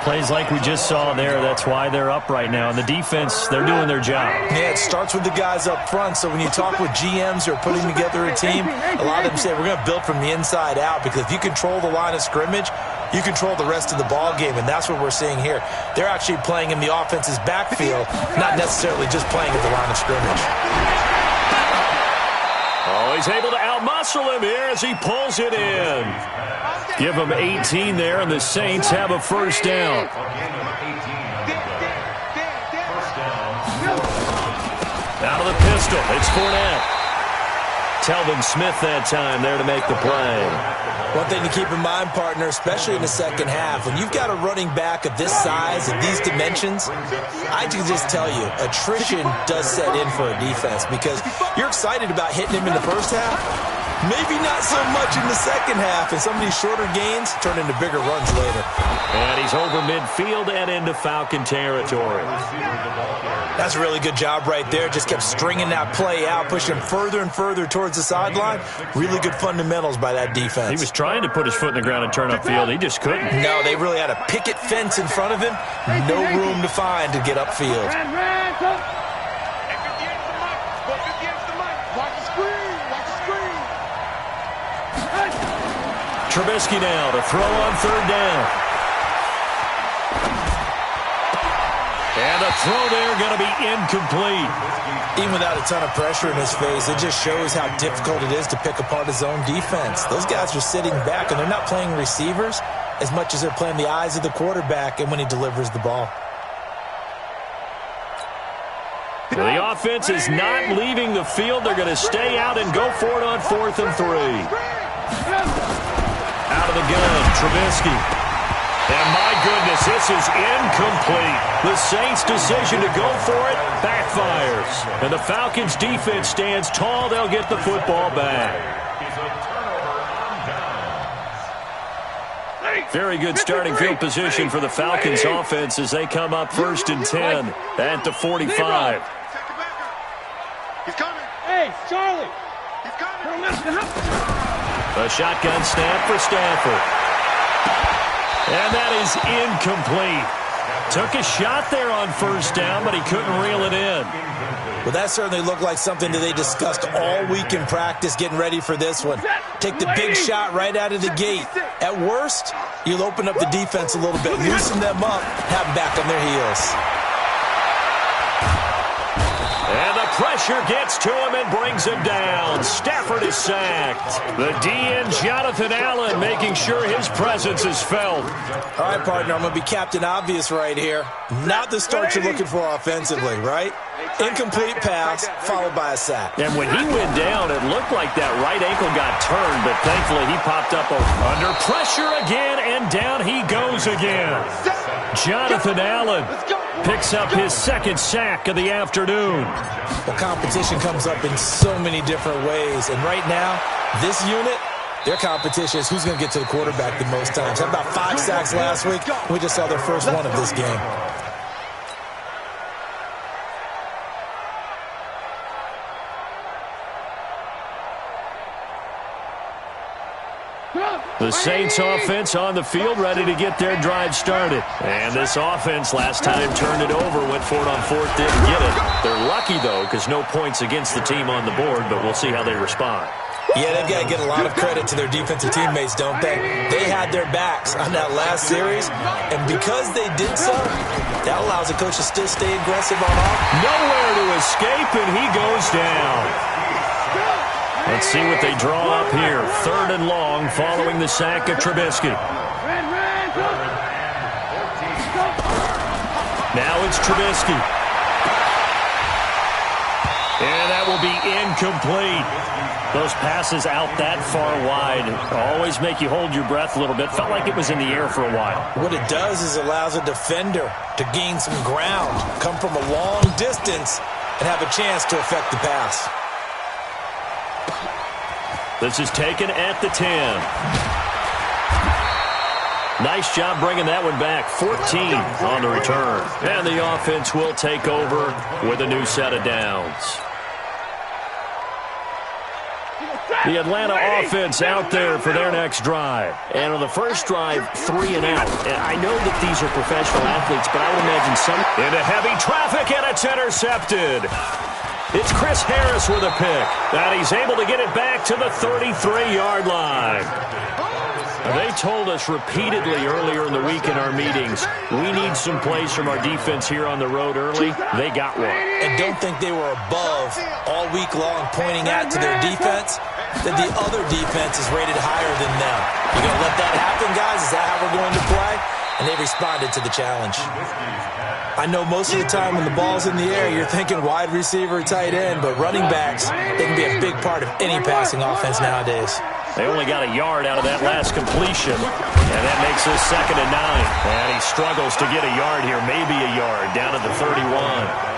Plays like we just saw there. That's why they're up right now. And the defense, they're doing their job. Yeah, it starts with the guys up front. So when you talk with GMs who are putting together a team, a lot of them say we're going to build from the inside out, because if you control the line of scrimmage, you control the rest of the ball game, and that's what we're seeing here. They're actually playing in the offense's backfield, not necessarily just playing at the line of scrimmage. Oh, he's able to outmuscle him here as he pulls it in. Give him 18 there, and the Saints have a 1st down. Out of the pistol, it's Fournette. Telvin Smith that time there to make the play. One thing to keep in mind, partner, especially in the second half, when you've got a running back of this size and these dimensions, I can just tell you, attrition does set in for a defense, because you're excited about hitting him in the first half. Maybe not so much in the second half, and some of these shorter gains turn into bigger runs later. And he's over midfield and into Falcon territory. That's a really good job right there. Just kept stringing that play out, pushing him further and further towards the sideline. Really good fundamentals by that defense. He was trying to put his foot in the ground and turn upfield. He just couldn't. No, they really had a picket fence in front of him. No room to find to get upfield. Trubisky now to throw on 3rd down. And the throw there going to be incomplete. Even without a ton of pressure in his face, it just shows how difficult it is to pick apart his own defense. Those guys are sitting back, and they're not playing receivers as much as they're playing the eyes of the quarterback and when he delivers the ball. So the offense is not leaving the field. They're going to stay out and go for it on 4th and 3. Out of the gun, Trubisky. And my goodness, this is incomplete. The Saints' decision to go for it backfires. And the Falcons' defense stands tall. They'll get the football back. Very good starting field position for the Falcons offense as they come up 1st and 10 at the 45. He's coming. Hey, Charlie. He's coming. A shotgun snap for Stafford. And that is incomplete. Took a shot there on 1st down, but he couldn't reel it in. Well, that certainly looked like something that they discussed all week in practice, getting ready for this one. Take the big shot right out of the gate. At worst, you'll open up the defense a little bit, loosen them up, have them back on their heels. And the pressure gets to him and brings him down. Stafford is sacked. The DN, Jonathan Allen, making sure his presence is felt. All right, partner, I'm going to be Captain Obvious right here. Not the start you're looking for offensively, right? Incomplete pass, followed by a sack. And when he went down, it looked like that right ankle got turned, but thankfully he popped up under pressure again, and down he goes again. Jonathan Allen picks up his 2nd sack of the afternoon. Well, competition comes up in so many different ways, and right now, this unit, their competition is who's going to get to the quarterback the most times. Had about 5 sacks last week. We just saw their first one of this game. The Saints offense on the field, ready to get their drive started. And this offense last time turned it over, went for it on 4th, didn't get it. They're lucky, though, because no points against the team on the board, but we'll see how they respond. Yeah, they've got to get a lot of credit to their defensive teammates, don't they? They had their backs on that last series, and because they did so, that allows the coach to still stay aggressive on offense. Nowhere to escape, and he goes down. Let's see what they draw up here. 3rd and long following the sack of Trubisky. Now it's Trubisky. And that will be incomplete. Those passes out that far wide always make you hold your breath a little bit. Felt like it was in the air for a while. What it does is allows a defender to gain some ground, come from a long distance, and have a chance to affect the pass. This is taken at the 10. Nice job bringing that one back. 14 on the return. And the offense will take over with a new set of downs. The Atlanta offense out there for their next drive. And on the first drive, 3 and out. And I know that these are professional athletes, but I would imagine some into heavy traffic, and it's intercepted. It's Chris Harris with a pick, and he's able to get it back to the 33-yard line. They told us repeatedly earlier in the week in our meetings, we need some plays from our defense here on the road early. They got one. And don't think they were above all week long pointing out to their defense that the other defense is rated higher than them. You going to let that happen, guys? Is that how we're going to play? And they responded to the challenge. I know most of the time when the ball's in the air, you're thinking wide receiver, tight end, but running backs, they can be a big part of any passing offense nowadays. They only got a yard out of that last completion, and that makes this 2nd and 9. And he struggles to get a yard here, maybe a yard, down at the 31.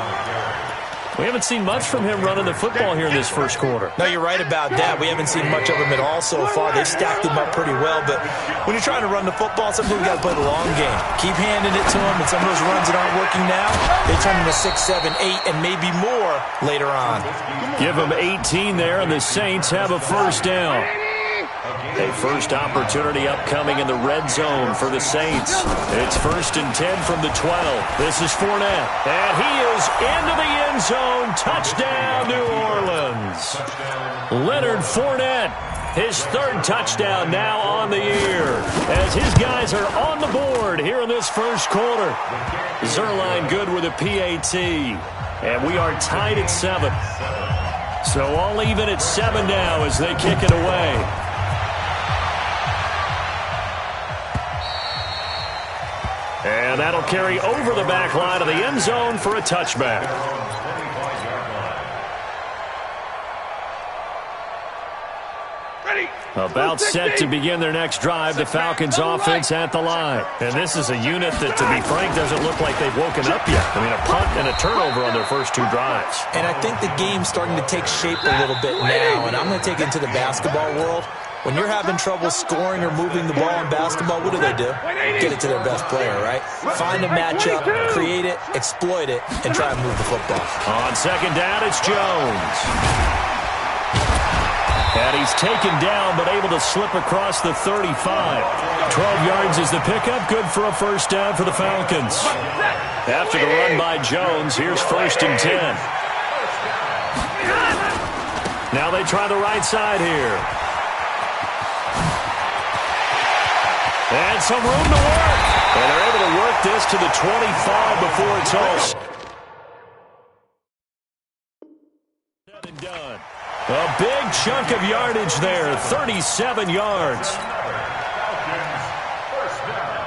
We haven't seen much from him running the football here in this first quarter. No, you're right about that. We haven't seen much of him at all so far. They've stacked him up pretty well, but when you're trying to run the football, sometimes you got to play the long game. Keep handing it to him, and some of those runs that aren't working now, they turn into 6, 7, 8, and maybe more later on. Give him 18 there, and the Saints have a 1st down. A first opportunity upcoming in the red zone for the Saints. It's 1st and 10 from the 12. This is Fournette. And he is into the end zone. Touchdown, New Orleans. Leonard Fournette, his 3rd touchdown now on the year. As his guys are on the board here in this first quarter. Zerline good with a PAT. And we are tied at 7. So all even at 7 now as they kick it away. And that'll carry over the back line of the end zone for a touchback. Ready. About set to begin their next drive, the Falcons offense at the line. And this is a unit that, to be frank, doesn't look like they've woken up yet. I mean, a punt and a turnover on their first 2 drives. And I think the game's starting to take shape a little bit now, and I'm going to take it into the basketball world. When you're having trouble scoring or moving the ball in basketball, what do? Get it to their best player, right? Find a matchup, create it, exploit it, and try and move the football. On second down, it's Jones. And he's taken down, but able to slip across the 35. 12 yards is the pickup. Good for a first down for the Falcons. After the run by Jones, here's 1st and 10. Now they try the right side here. And some room to work. And they're able to work this to the 25 before it's all said and done. A big chunk of yardage there, 37 yards. Falcons, first down.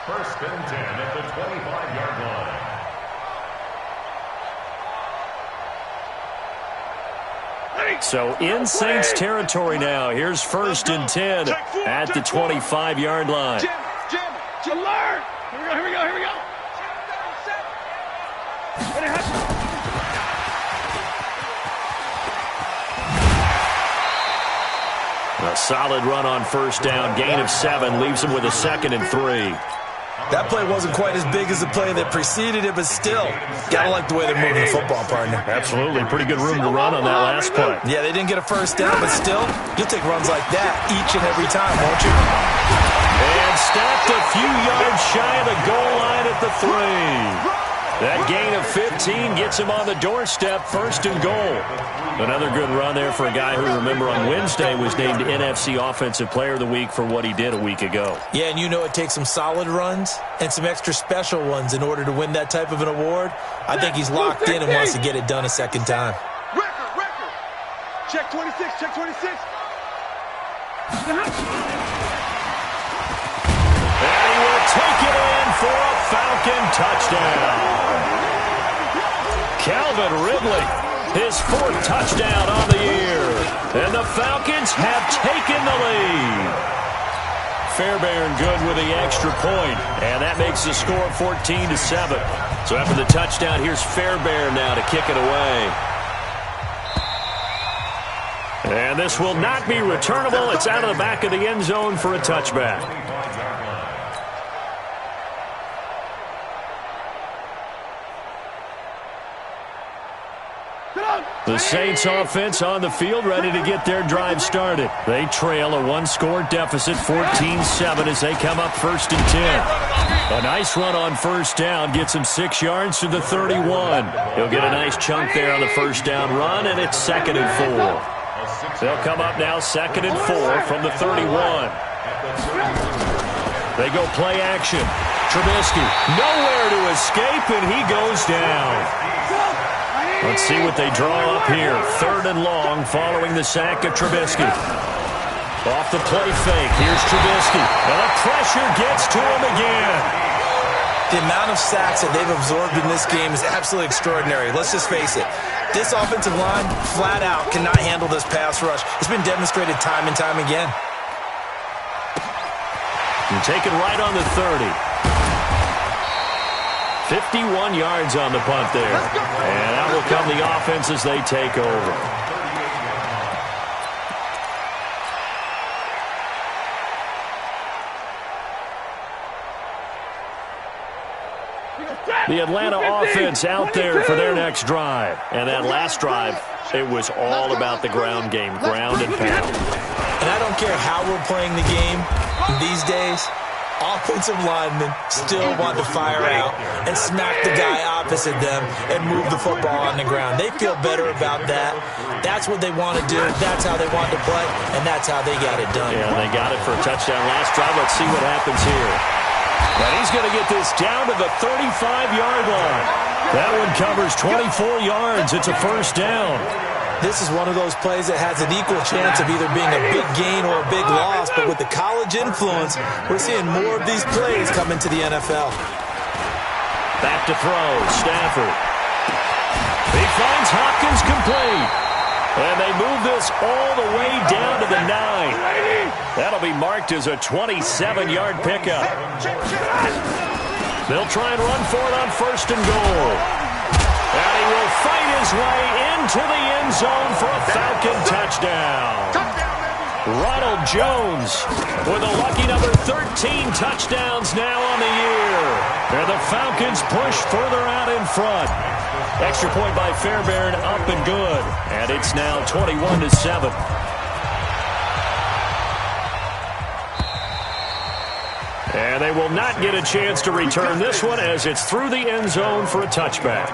1st and 10 at the 25-yard line. So in Saints territory now. Here's 1st and 10 at the 25-yard line. Jim, alert! Here we go. A solid run on first down. Gain of 7 leaves him with a 2nd and 3. That play wasn't quite as big as the play that preceded it, but still, gotta like the way they're moving the football, partner. Absolutely. Pretty good room to run on that last play. Yeah, they didn't get a first down, but still, you'll take runs like that each and every time, won't you? And stopped a few yards shy of the goal line at the 3. That gain of 15 gets him on the doorstep, 1st and goal. Another good run there for a guy who, remember, on Wednesday was named NFC Offensive Player of the Week for what he did a week ago. Yeah, and you know it takes some solid runs and some extra special ones in order to win that type of an award. I think he's locked in and wants to get it done a second time. Record. Check 26, check 26. And he will take it in for a Falcon touchdown. Calvin Ridley, his 4th touchdown on the year. And the Falcons have taken the lead. Fairbairn good with the extra point, and that makes the score 14-7. So after the touchdown, here's Fairbairn now to kick it away. And this will not be returnable. It's out of the back of the end zone for a touchback. The Saints offense on the field, ready to get their drive started. They trail a 1-score deficit, 14-7, as they come up 1st and 10. A nice run on first down gets him 6 yards to the 31. He'll get a nice chunk there on the first down run, and it's 2nd and 4. They'll come up now 2nd and 4 from the 31. They go play action. Trubisky nowhere to escape, and he goes down. Let's see what they draw up here. 3rd and long following the sack of Trubisky. Off the play fake. Here's Trubisky. And the pressure gets to him again. The amount of sacks that they've absorbed in this game is absolutely extraordinary. Let's just face it. This offensive line, flat out, cannot handle this pass rush. It's been demonstrated time and time again. And taken right on the 30. 51 yards on the punt there. And out will come the offense as they take over. The Atlanta offense out there for their next drive. And that last drive, it was all about the ground game, ground and pound. And I don't care how we're playing the game these days, offensive linemen still want to fire out and smack the guy opposite them and move the football on the ground. They feel better about that. That's what they want to do. That's how they want to play, and that's how they got it done. Yeah, they got it for a touchdown last drive. Let's see what happens here. And he's going to get this down to the 35-yard line. That one covers 24 yards. It's a first down. This is one of those plays that has an equal chance of either being a big gain or a big loss, but with the college influence, we're seeing more of these plays come into the NFL. Back to throw, Stafford. He finds Hopkins complete. And they move this all the way down to the 9. That'll be marked as a 27-yard pickup. They'll try and run for it on 1st and goal. And he will fight his way into the end zone for a Falcon touchdown. Ronald Jones with a lucky number 13 touchdowns now on the year. And the Falcons push further out in front. Extra point by Fairbairn, up and good. And it's now 21-7. And they will not get a chance to return this one as it's through the end zone for a touchback.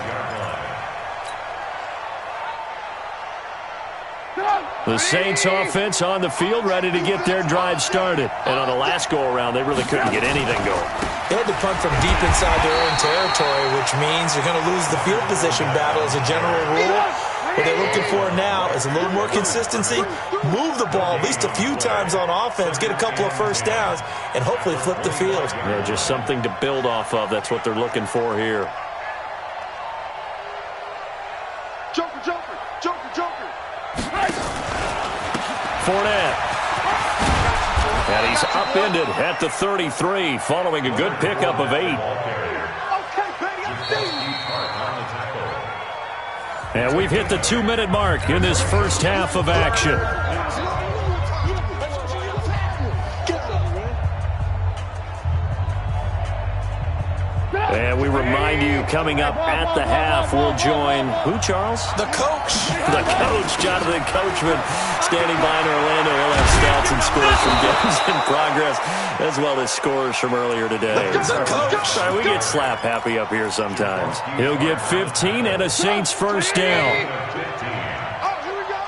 The Saints offense on the field ready to get their drive started. And on the last go-around, they really couldn't get anything going. They had to punt from deep inside their own territory, which means you're going to lose the field position battle as a general rule. What they're looking for now is a little more consistency, move the ball at least a few times on offense, get a couple of first downs, and hopefully flip the field. Yeah, just something to build off of. That's what they're looking for here. Joker, Joker, Joker, Joker. Fournette. And he's upended at the 33, following a good pickup of 8. Okay, baby, I'm seeing you. And we've hit the 2-minute mark in this first half of action. And we remind you, coming up at the half, we'll join who, Charles? The coach. The coach, Jonathan Coachman, standing by in Orlando. He'll have stats and scores from games in progress, as well as scores from earlier today. Sorry, we get slap happy up here sometimes. He'll get 15 and a Saints first down.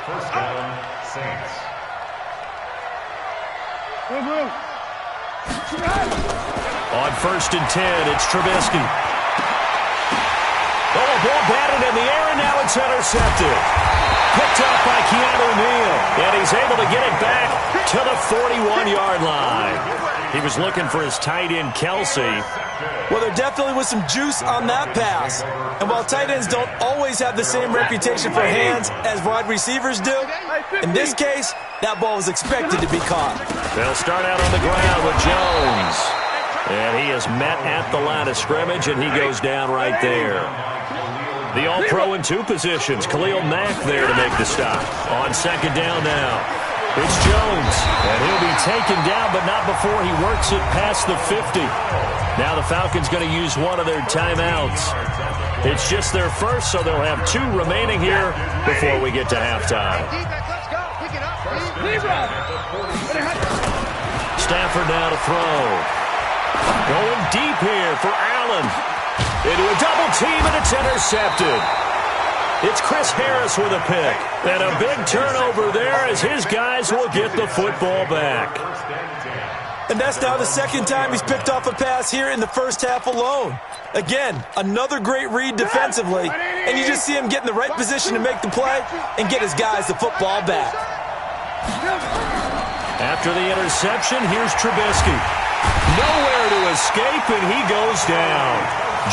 First down, Saints. On 1st and 10, it's Trubisky. Oh, ball batted in the air, and now it's intercepted. Picked up by Keanu Neal, and he's able to get it back to the 41-yard line. He was looking for his tight end, Kelsey. Well, there definitely was some juice on that pass. And while tight ends don't always have the same reputation for hands as wide receivers do, in this case, that ball was expected to be caught. They'll start out on the ground with Jones. And he is met at the line of scrimmage, and he goes down right there. The All-Pro in 2 positions. Khalil Mack there to make the stop. On 2nd down now, it's Jones. And he'll be taken down, but not before he works it past the 50. Now the Falcons going to use one of their timeouts. It's just their first, so they'll have 2 remaining here before we get to halftime. Stafford now to throw. Going deep here for Allen. Into a double team, and it's intercepted. It's Chris Harris with a pick. And a big turnover there as his guys will get the football back. And that's now the 2nd time he's picked off a pass here in the first half alone. Again, another great read defensively, and you just see him get in the right position to make the play and get his guys the football back. After the interception, here's Trubisky. Nowhere to escape, and he goes down.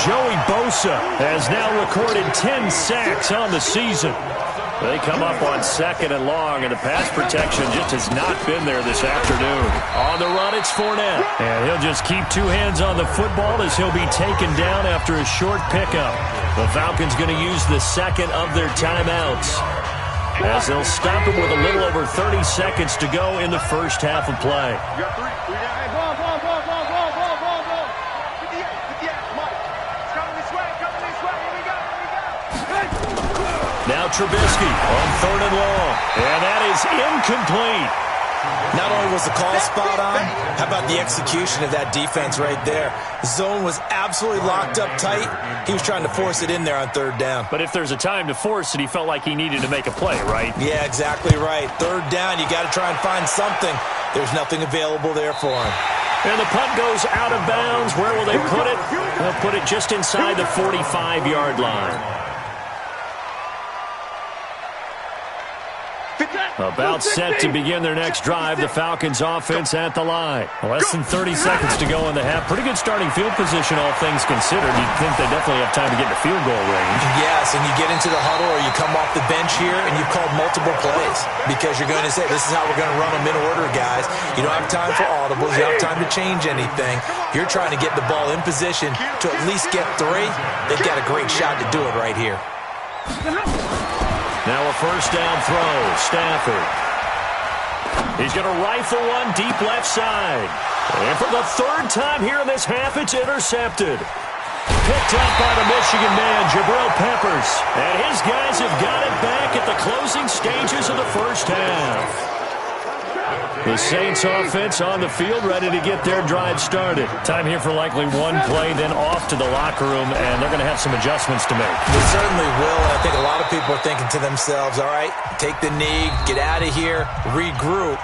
Joey Bosa has now recorded 10 sacks on the season. They come up on 2nd and long, and the pass protection just has not been there this afternoon. On the run, it's Fournette. And he'll just keep 2 hands on the football as he'll be taken down after a short pickup. The Falcons going to use the 2nd of their timeouts, as they'll stop him with a little over 30 seconds to go in the first half of play. You got 3. Hey, ball. 58, Mike. It's coming this way. Here we go. Now Trubisky on 3rd and long. And that is incomplete. Not only was the call spot on, how about the execution of that defense right there? The zone was absolutely locked up tight. He was trying to force it in there on 3rd down. But if there's a time to force it, he felt like he needed to make a play, right? Yeah, exactly right. 3rd down, you got to try and find something. There's nothing available there for him. And the punt goes out of bounds. Where will they put it? They'll put it just inside the 45-yard line. About set to begin their next drive, the Falcons offense at the line. Less than 30 seconds to go in the half. Pretty good starting field position, all things considered. You'd think they definitely have time to get to field goal range. Yes, and you get into the huddle or you come off the bench here and you've called multiple plays because you're going to say, this is how we're going to run them in order, guys. You don't have time for audibles. You don't have time to change anything. You're trying to get the ball in position to at least get 3. They've got a great shot to do it right here. Now a first down throw. Stafford. He's going to rifle one deep left side. And for the 3rd time here in this half, it's intercepted. Picked up by the Michigan man, Jabril Peppers. And his guys have got it back at the closing stages of the first half. The Saints offense on the field, ready to get their drive started. Time here for likely one play, then off to the locker room, and they're going to have some adjustments to make. They certainly will, and I think a lot of people are thinking to themselves, all right, take the knee, get out of here, regroup.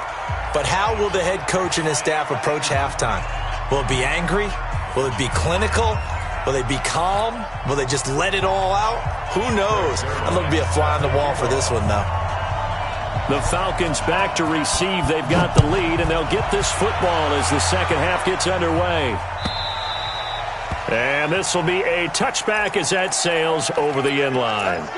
But how will the head coach and his staff approach halftime? Will it be angry? Will it be clinical? Will they be calm? Will they just let it all out? Who knows? I'd love to be a fly on the wall for this one, though. The Falcons back to receive. They've got the lead, and they'll get this football as the second half gets underway. And this will be a touchback as that sails over the end line.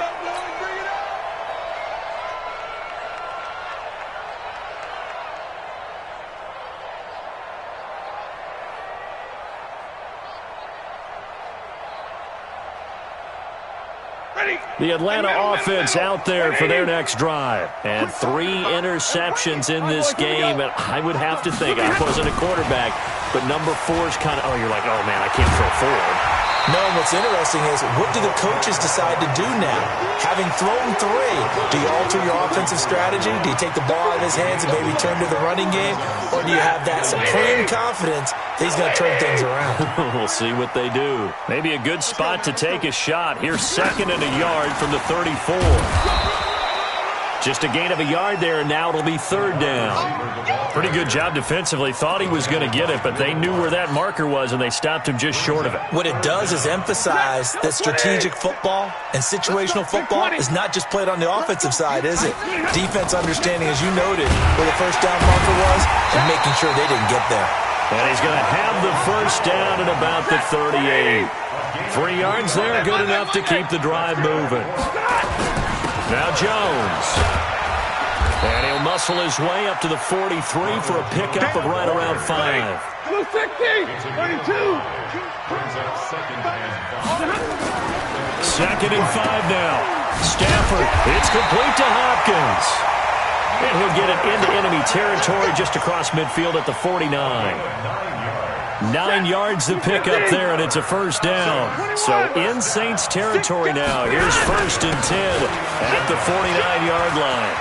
The Atlanta offense out there for their next drive. And 3 interceptions in this game. And I would have to think, I wasn't a quarterback, but number 4 is kind of, you're like, oh, man, I can't throw 4. No, and what's interesting is, what do the coaches decide to do now? Having thrown 3, do you alter your offensive strategy? Do you take the ball out of his hands and maybe turn to the running game? Or do you have that supreme confidence that he's going to turn things around? We'll see what they do. Maybe a good spot to take a shot. Here's 2nd and a yard from the 34. Just a gain of a yard there, and now it'll be 3rd down. Pretty good job defensively. Thought he was going to get it, but they knew where that marker was, and they stopped him just short of it. What it does is emphasize that strategic football and situational football is not just played on the offensive side, is it? Defense understanding, as you noted, where the first down marker was and making sure they didn't get there. And he's going to have the first down at about the 38. 3 yards there, good enough to keep the drive moving. Now Jones. And he'll muscle his way up to the 43 for a pickup of right around 5. 260, 32. 2nd and 5 now. Stafford, it's complete to Hopkins. And he'll get it into enemy territory just across midfield at the 49. 9 yards to pick up there, and it's a first down. So in Saints territory now. Here's 1st and 10 at the 49-yard line.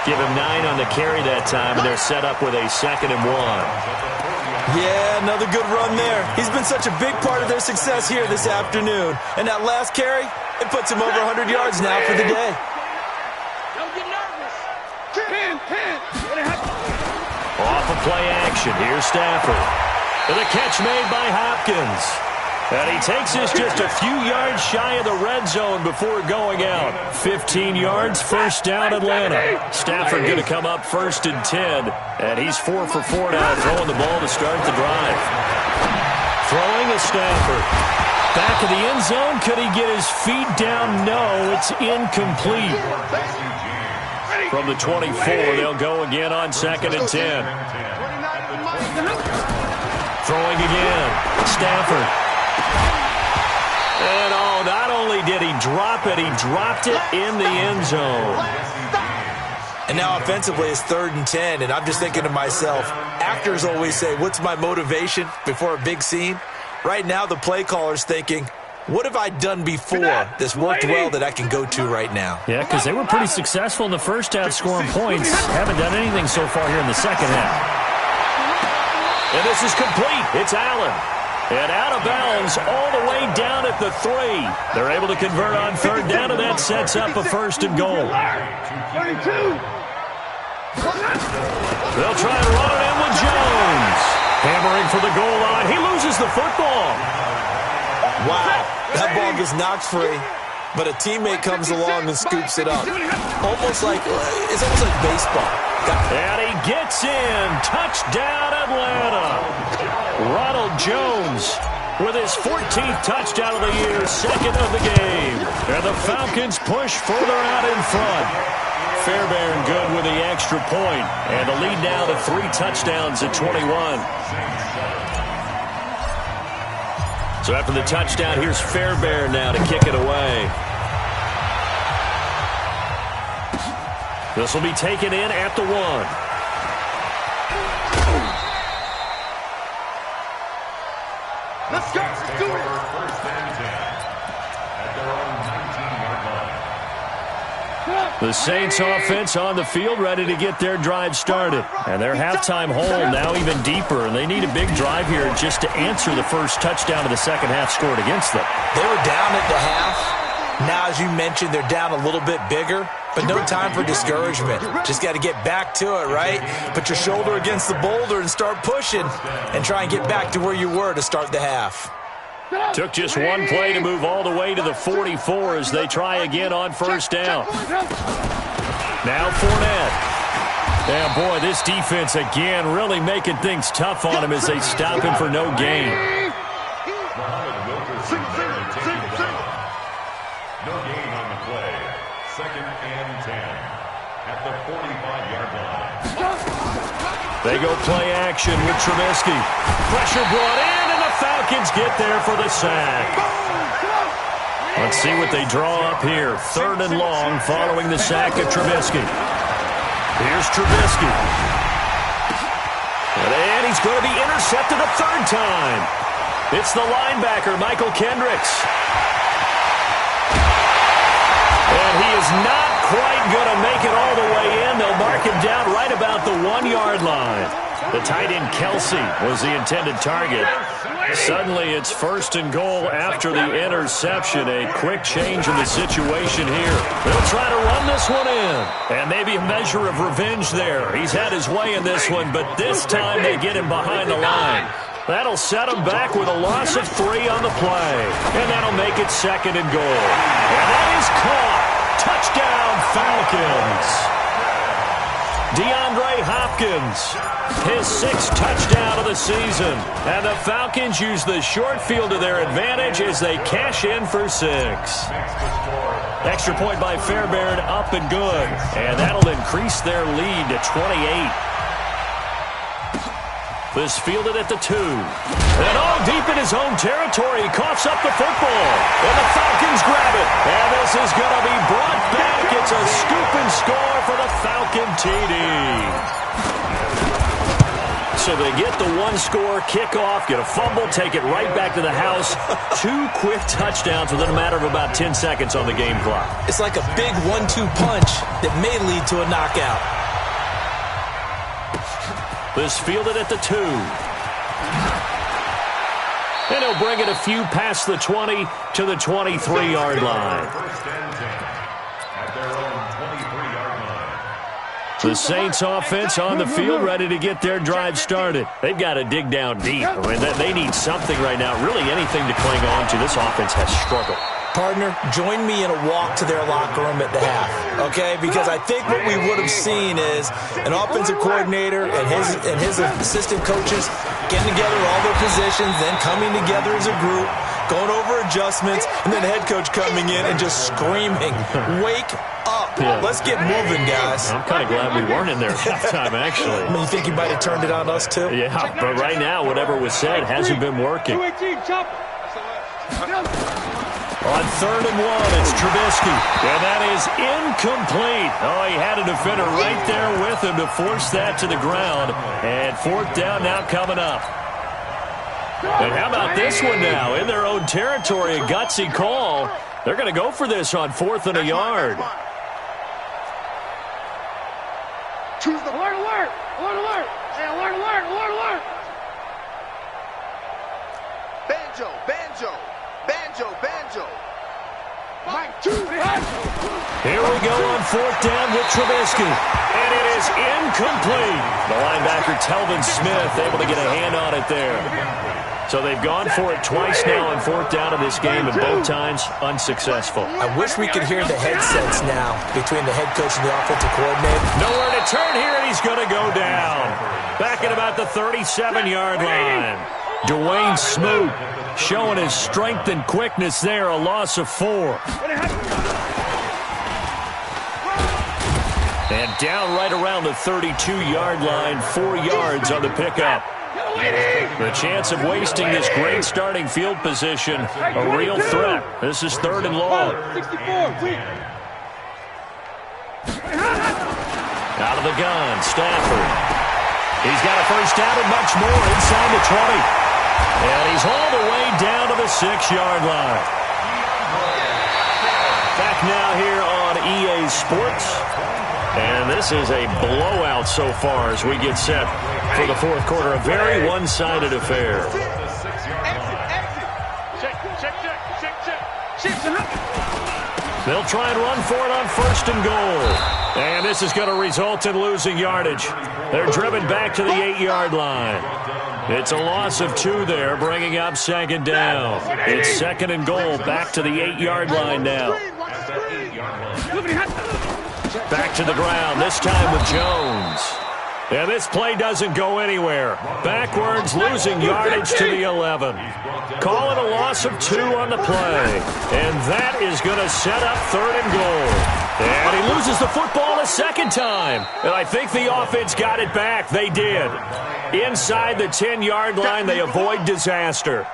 Give him 9 on the carry that time, and they're set up with a 2nd and 1. Yeah, another good run there. He's been such a big part of their success here this afternoon. And that last carry, it puts him over 100 yards now for the day. Don't get nervous. 10. Off of play action, here's Stafford. And the catch made by Hopkins. And he takes us just a few yards shy of the red zone before going out. 15 yards, first down Atlanta. Stafford going to come up 1st and 10. And he's 4 for 4 now, throwing the ball to start the drive. Throwing is Stafford. Back of the end zone. Could he get his feet down? No, it's incomplete. From the 24, they'll go again on 2nd and 10. Throwing again. Stafford. And not only did he drop it, he dropped it in the end zone. And now offensively it's 3rd and 10, and I'm just thinking to myself, actors always say, what's my motivation before a big scene? Right now the play caller's thinking, what have I done before that's worked well that I can go to right now? Yeah, because they were pretty successful in the first half scoring points. Haven't done anything so far here in the second half. And this is complete. It's Allen. And out of bounds all the way down at the 3. They're able to convert on 3rd down, and that sets up a 1st and goal. 32. They'll try and run it in with Jones. Hammering for the goal line. He loses the football. Wow, that ball gets knocked free. but a teammate comes along and scoops it up. It's almost like baseball. And he gets in. Touchdown, Atlanta. Ronald Jones with his 14th touchdown of the year, second of the game. And the Falcons push further out in front. Fairbairn good with the extra point. And the lead now to 3 touchdowns at 21. So after the touchdown, here's Fairbairn now to kick it away. This will be taken in at the 1. Let's go. Let's do it. First and 10 at their own 19-yard line. The Saints offense on the field ready to get their drive started. And their halftime hole now even deeper. And they need a big drive here just to answer the first touchdown of the second half scored against them. They were down at the half. Now, as you mentioned, they're down a little bit bigger, but no time for discouragement. Just got to get back to it, right? Put your shoulder against the boulder and start pushing and try and get back to where you were to start the half. Took just one play to move all the way to the 44 as they try again on first down. Now Fournette. Yeah, boy, this defense again really making things tough on him as they stop him for no gain. No gain on the play. Second and 10 at the 45-yard line. They go play action with Trubisky. Pressure brought in, and the Falcons get there for the sack. Let's see what they draw up here. 3rd and long following the sack of Trubisky. Here's Trubisky. And he's going to be intercepted a 3rd time. It's the linebacker, Michael Kendricks. And he is not quite going to make it all the way in. They'll mark him down right about the 1-yard line. The tight end, Kelsey, was the intended target. Suddenly, it's 1st and goal after the interception. A quick change in the situation here. They'll try to run this one in. And maybe a measure of revenge there. He's had his way in this one, but this time they get him behind the line. That'll set him back with a loss of 3 on the play. And that'll make it 2nd and goal. And that is caught. Touchdown, Falcons. DeAndre Hopkins, his 6th touchdown of the season. And the Falcons use the short field to their advantage as they cash in for 6. Extra point by Fairbairn, up and good. And that'll increase their lead to 28. This fielded at the 2. And all deep in his own territory. He coughs up the football. And the Falcons grab it. And this is going to be brought back. It's a scoop and score for the Falcon TD. So they get the 1-score kickoff, get a fumble, take it right back to the house. 2 quick touchdowns within a matter of about 10 seconds on the game clock. It's like a big 1-2 punch that may lead to a knockout. This fielded at the 2. And he'll bring it a few past the 20 to the 23-yard line. First and 10 at their own 23-yard line. The Saints offense on the field ready to get their drive started. They've got to dig down deep. I mean, they need something right now, really anything to cling on to. This offense has struggled. Partner, join me in a walk to their locker room at the half, okay? Because I think what we would have seen is an offensive coordinator and his assistant coaches getting together all their positions, then coming together as a group, going over adjustments, and then the head coach coming in and just screaming, "Wake up. Yeah. Let's get moving, guys." I'm kind of glad we weren't in there at halftime, actually. I mean, you think he might have turned it on us, too? Yeah, but right now, whatever was said hasn't been working. On 3rd and 1, it's Trubisky. And that is incomplete. Oh, he had a defender right there with him to force that to the ground. And 4th down now coming up. And how about this one now? In their own territory, a gutsy call. They're going to go for this on 4th and a yard. Choose the alert, alert, alert, alert. Hey, alert, alert, alert, alert. Banjo, banjo, banjo, banjo. Mike, 2, banjo. Here we go on 4th down with Trubisky. And it is incomplete. The linebacker, Telvin Smith, able to get a hand on it there. So they've gone for it twice now on fourth down in this game, and both times unsuccessful. I wish we could hear the headsets now between the head coach and the offensive coordinator. Nowhere to turn here, and he's going to go down. Back at about the 37-yard line. Dwayne Smoot showing his strength and quickness there, a loss of 4. And down right around the 32-yard line, 4 yards on the pickup. The chance of wasting this great starting field position, a real threat. This is 3rd and long. Out of the gun, Stafford. He's got a first down and much more inside the 20. And he's hauled away down to the 6-yard line. Back now here on EA Sports. And this is a blowout so far as we get set for the fourth quarter. A very one-sided affair. They'll try and run for it on 1st and goal. And this is going to result in losing yardage. They're driven back to the 8-yard line. It's a loss of 2 there, bringing up 2nd down. It's 2nd and goal, back to the 8-yard line now. Back to the ground, this time with Jones. And this play doesn't go anywhere. Backwards, losing yardage to the 11. Call it a loss of 2 on the play. And that is going to set up 3rd and goal. And he loses the football a 2nd time. And I think the offense got it back. They did. Inside the 10-yard line, they avoid disaster.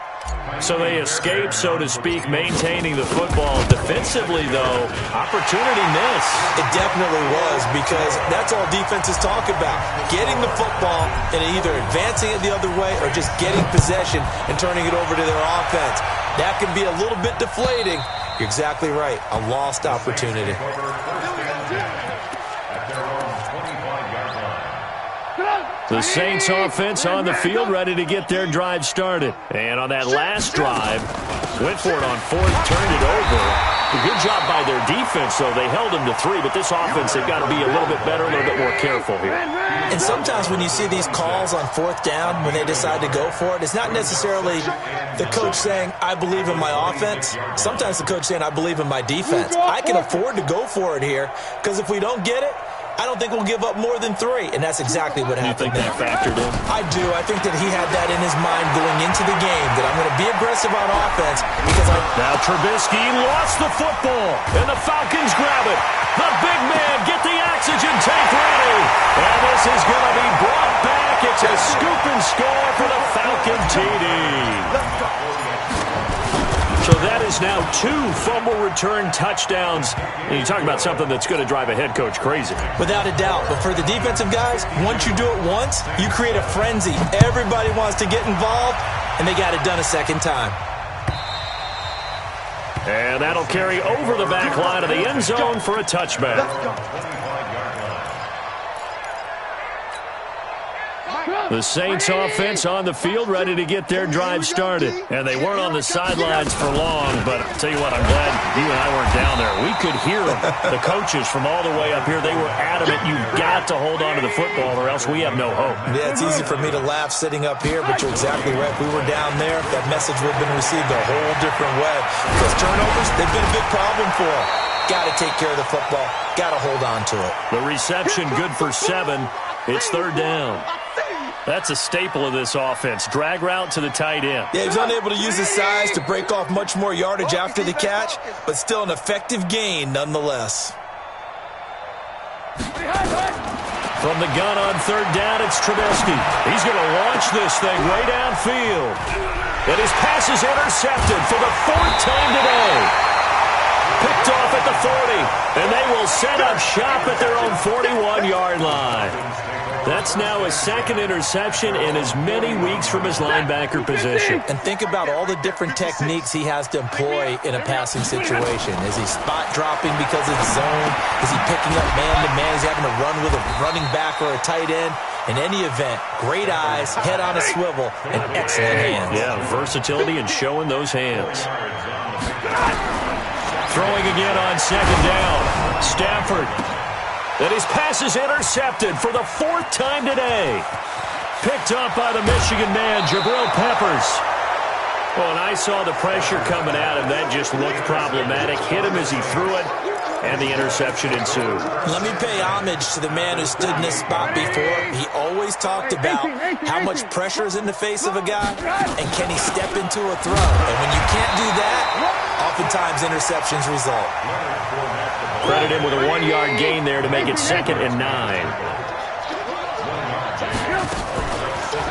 So they escape, so to speak, maintaining the football. Defensively, though, opportunity miss. It definitely was, because that's all defenses talk about. Getting the football and either advancing it the other way or just getting possession and turning it over to their offense. That can be a little bit deflating. You're exactly right. A lost opportunity. The Saints offense on the field, ready to get their drive started. And on that last drive, went for it on 4th, turned it over. A good job by their defense, though. They held them to 3, but this offense, they've got to be a little bit better, a little bit more careful here. And sometimes when you see these calls on 4th down, when they decide to go for it, it's not necessarily the coach saying, I believe in my offense. Sometimes the coach saying, I believe in my defense. I can afford to go for it here, because if we don't get it, I don't think we'll give up more than 3, and that's exactly what happened. You think that factored in? I do. I think that he had that in his mind going into the game, that I'm going to be aggressive on offense because Now Trubisky lost the football, and the Falcons grab it. The big man, get the oxygen tank ready. And this is going to be brought back. It's a scoop and score for the Falcon TD. So that is now 2 fumble return touchdowns. And you talk about something that's going to drive a head coach crazy. Without a doubt. But for the defensive guys, once you do it once, you create a frenzy. Everybody wants to get involved, and they got it done a 2nd time. And that'll carry over the back line of the end zone for a touchback. The Saints offense on the field, ready to get their drive started. And they weren't on the sidelines for long, but I'll tell you what, I'm glad you and I weren't down there. We could hear them. The coaches from all the way up here, they were adamant, you've got to hold on to the football or else we have no hope. Yeah, it's easy for me to laugh sitting up here, but you're exactly right. If we were down there, that message would have been received a whole different way. Because turnovers, they've been a big problem for them. Got to take care of the football. Got to hold on to it. The reception good for 7. It's 3rd down. That's a staple of this offense. Drag route to the tight end. Yeah, he's unable to use his size to break off much more yardage after the catch, but still an effective gain nonetheless. From the gun on 3rd down, it's Trubisky. He's going to launch this thing way downfield. And his pass is intercepted for the 4th time today. Picked off at the 40, and they will set up shop at their own 41-yard line. That's now his 2nd interception in as many weeks from his linebacker position. And think about all the different techniques he has to employ in a passing situation. Is he spot dropping because it's zone? Is he picking up man-to-man? Is he having to run with a running back or a tight end? In any event, great eyes, head on a swivel, and excellent hands. Yeah, versatility and showing those hands. Throwing again on 2nd down. Stafford. And his pass is intercepted for the 4th time today. Picked up by the Michigan man, Jabril Peppers. Well, and I saw the pressure coming at him. That just looked problematic. Hit him as he threw it, and the interception ensued. Let me pay homage to the man who stood in this spot before. He always talked about how much pressure is in the face of a guy, and can he step into a throw. And when you can't do that, oftentimes interceptions result. Credit him with a 1-yard gain there to make it 2nd and 9.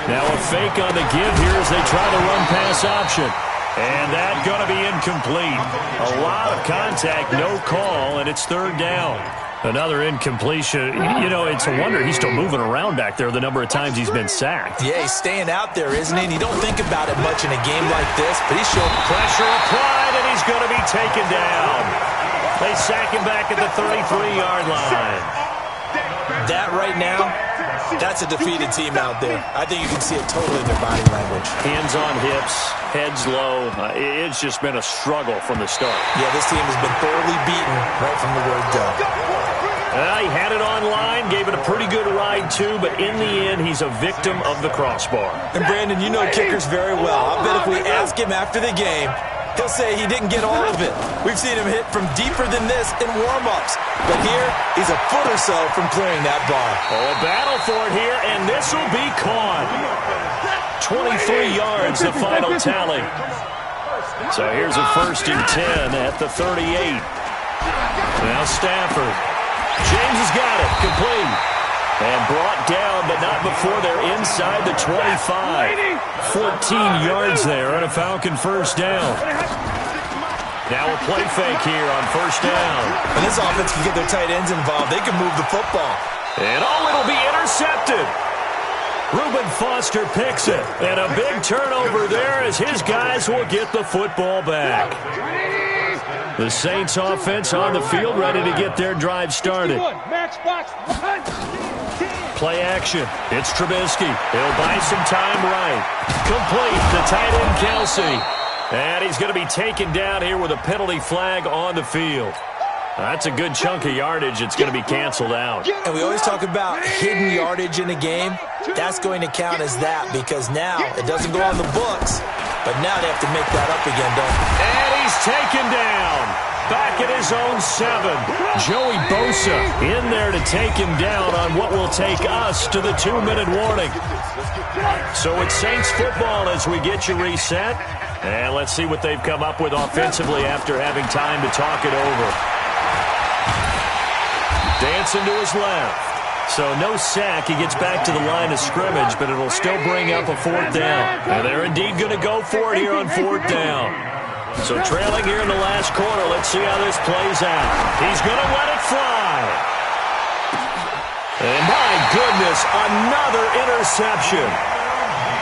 Now a fake on the give here as they try the run-pass option. And that's going to be incomplete. A lot of contact, no call, and it's 3rd down. Another incompletion. You know, it's a wonder he's still moving around back there the number of times he's been sacked. Yeah, he's staying out there, isn't he? And you don't think about it much in a game like this, but he's showing pressure applied, and he's going to be taken down. They sack him back at the 33-yard line. That right now, that's a defeated team out there. I think you can see it totally in their body language. Hands on hips, heads low. It's just been a struggle from the start. Yeah, this team has been thoroughly beaten right from the word go. He had it online, gave it a pretty good ride too, but in the end, he's a victim of the crossbar. And Brandon, you know kickers very well. I bet if we ask him after the game, he'll say he didn't get all of it. We've seen him hit from deeper than this in warm-ups. But here, he's a foot or so from clearing that bar. Oh, a battle for it here, and this will be caught. 23 yards, the final tally. So here's a 1st and 10 at the 38. Now Stafford. James has got it, complete. And brought down, but not before they're inside the 25. 14 yards there on a Falcon 1st down. Now a play fake here on 1st down. And this offense can get their tight ends involved. They can move the football. And it'll be intercepted. Reuben Foster picks it. And a big turnover there as his guys will get the football back. The Saints offense on the field, ready to get their drive started. Play action. It's Trubisky. He'll buy some time right. Complete to tight end Kelsey. And he's going to be taken down here with a penalty flag on the field. That's a good chunk of yardage. It's going to be canceled out. And we always talk about hidden yardage in a game. That's going to count as that because now it doesn't go on the books. But now they have to make that up again, don't they? And he's taken down. Back at his own 7. Joey Bosa in there to take him down on what will take us to the 2-minute warning. So it's Saints football as we get you reset. And let's see what they've come up with offensively after having time to talk it over. Dancing to his left. So no sack. He gets back to the line of scrimmage, but it'll still bring up a 4th down. And they're indeed going to go for it here on 4th down. So trailing here in the last quarter. Let's see how this plays out. He's going to let it fly. And my goodness, another interception.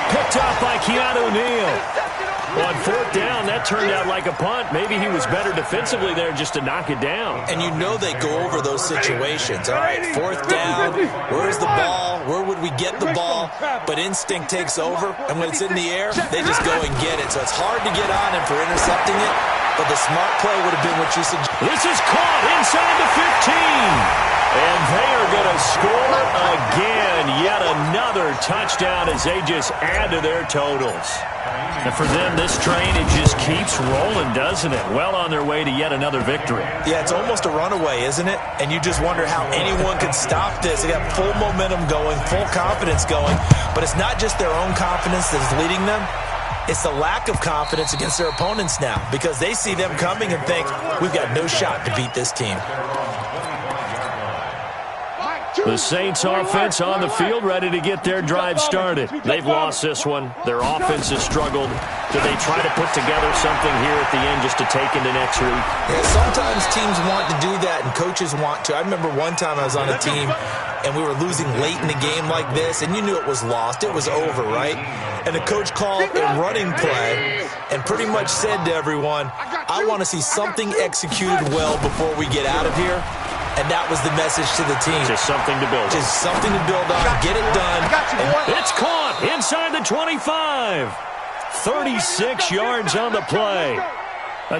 Picked up by Keanu Neal. On 4th down, that turned out like a punt. Maybe he was better defensively there just to knock it down. And you know they go over those situations. All right, 4th down, where's the ball? Where would we get the ball? But instinct takes over, and when it's in the air, they just go and get it. So it's hard to get on him for intercepting it, but the smart play would have been what you suggested. This is caught inside the 15. And they are going to score again. Yet another touchdown as they just add to their totals. And for them, this train, it just keeps rolling, doesn't it? Well on their way to yet another victory. Yeah, it's almost a runaway, isn't it? And you just wonder how anyone could stop this. They got full momentum going, full confidence going. But it's not just their own confidence that's leading them. It's the lack of confidence against their opponents now because they see them coming and think, we've got no shot to beat this team. The Saints offense on the field, ready to get their drive started. They've lost this one. Their offense has struggled. Do they try to put together something here at the end just to take into next week? Yeah, sometimes teams want to do that and coaches want to. I remember one time I was on a team and we were losing late in the game like this, and you knew it was lost. It was over, right? And the coach called a running play and pretty much said to everyone, I want to see something executed well before we get out of here. And that was the message to the team. Just something to build on. Just something to build on. Get it done. It's caught inside the 25. 36 yards on the play.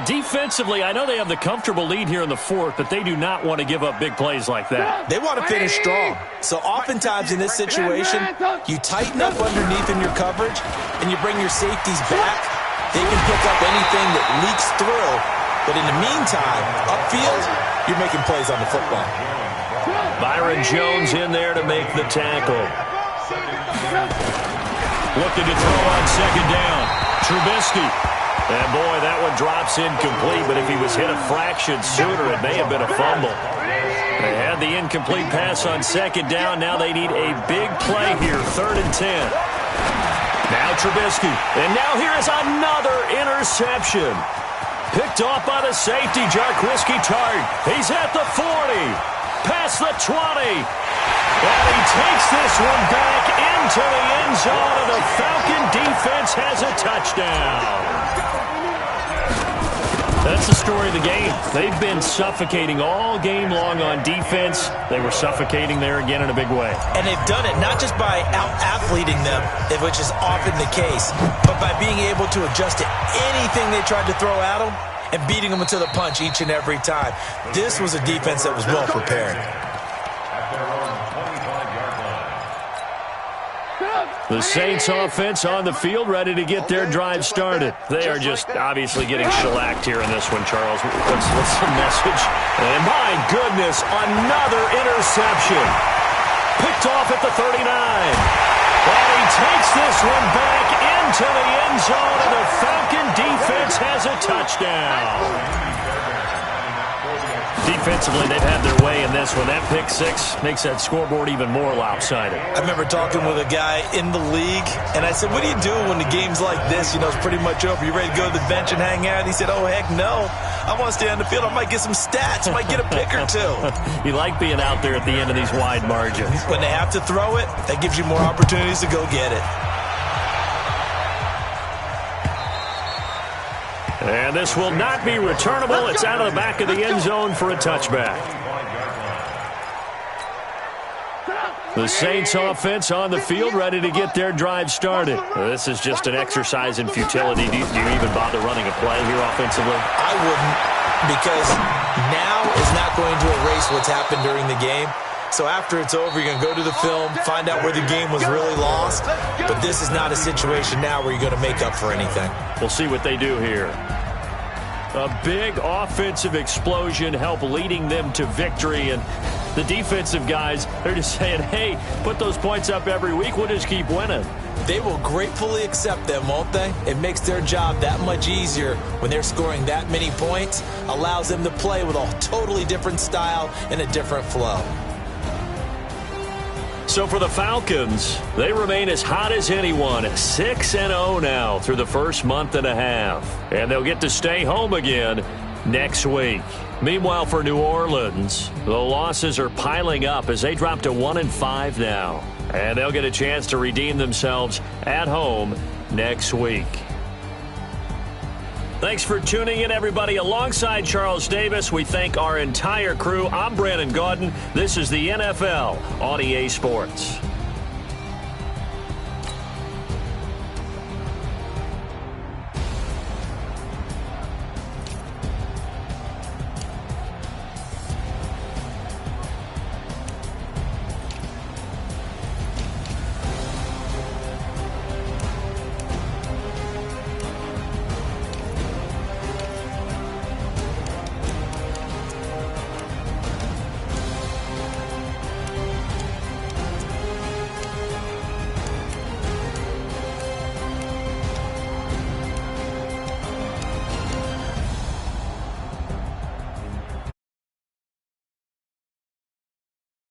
Defensively, I know they have the comfortable lead here in the 4th, but they do not want to give up big plays like that. They want to finish strong. So oftentimes in this situation, you tighten up underneath in your coverage, and you bring your safeties back, They can pick up anything that leaks through. But in the meantime, upfield, you're making plays on the football. Byron Jones in there to make the tackle. Looking to throw on second down. Trubisky. And, boy, that one drops incomplete, but if he was hit a fraction sooner, it may have been a fumble. They had the incomplete pass on second down. Now they need a big play here, 3rd and 10. Now Trubisky. And now here is another interception. Picked off by the safety, Jarquiski Tart. He's at the 40. Past the 20. And he takes this one back into the end zone, and the Falcon defense has a touchdown. That's the story of the game. They've been suffocating all game long on defense. They were suffocating there again in a big way. And they've done it not just by out-athleting them, which is often the case, but by being able to adjust to anything they tried to throw at them and beating them to the punch each and every time. This was a defense that was well prepared. The Saints offense on the field, ready to get their drive started. They are just obviously getting shellacked here in this one, Charles. What's the message? And my goodness, another interception. Picked off at the 39. And he takes this one back into the end zone, and the Falcon defense has a touchdown. Defensively, they've had their way in this one. That pick six makes that scoreboard even more lopsided. I remember talking with a guy in the league, and I said, what do you do when the game's like this? You know, it's pretty much over. You ready to go to the bench and hang out? He said, oh, heck no. I want to stay on the field. I might get some stats. I might get a pick or two. You like being out there at the end of these wide margins. When they have to throw it, that gives you more opportunities to go get it. And this will not be returnable. It's out of the back of the end zone for a touchback. The Saints offense on the field, ready to get their drive started. This is just an exercise in futility. Do you even bother running a play here offensively? I wouldn't, because now is not going to erase what's happened during the game. So after it's over, you're going to go to the film, find out where the game was really lost. But this is not a situation now where you're going to make up for anything. We'll see what they do here. A big offensive explosion help leading them to victory. And the defensive guys, they're just saying, hey, put those points up every week. We'll just keep winning. They will gratefully accept them, won't they? It makes their job that much easier when they're scoring that many points. Allows them to play with a totally different style and a different flow. So for the Falcons, they remain as hot as anyone, 6-0 now through the first month and a half. And they'll get to stay home again next week. Meanwhile, for New Orleans, the losses are piling up as they drop to 1-5 now. And they'll get a chance to redeem themselves at home next week. Thanks for tuning in, everybody. Alongside Charles Davis, we thank our entire crew. I'm Brandon Gaudin. This is the NFL on EA Sports.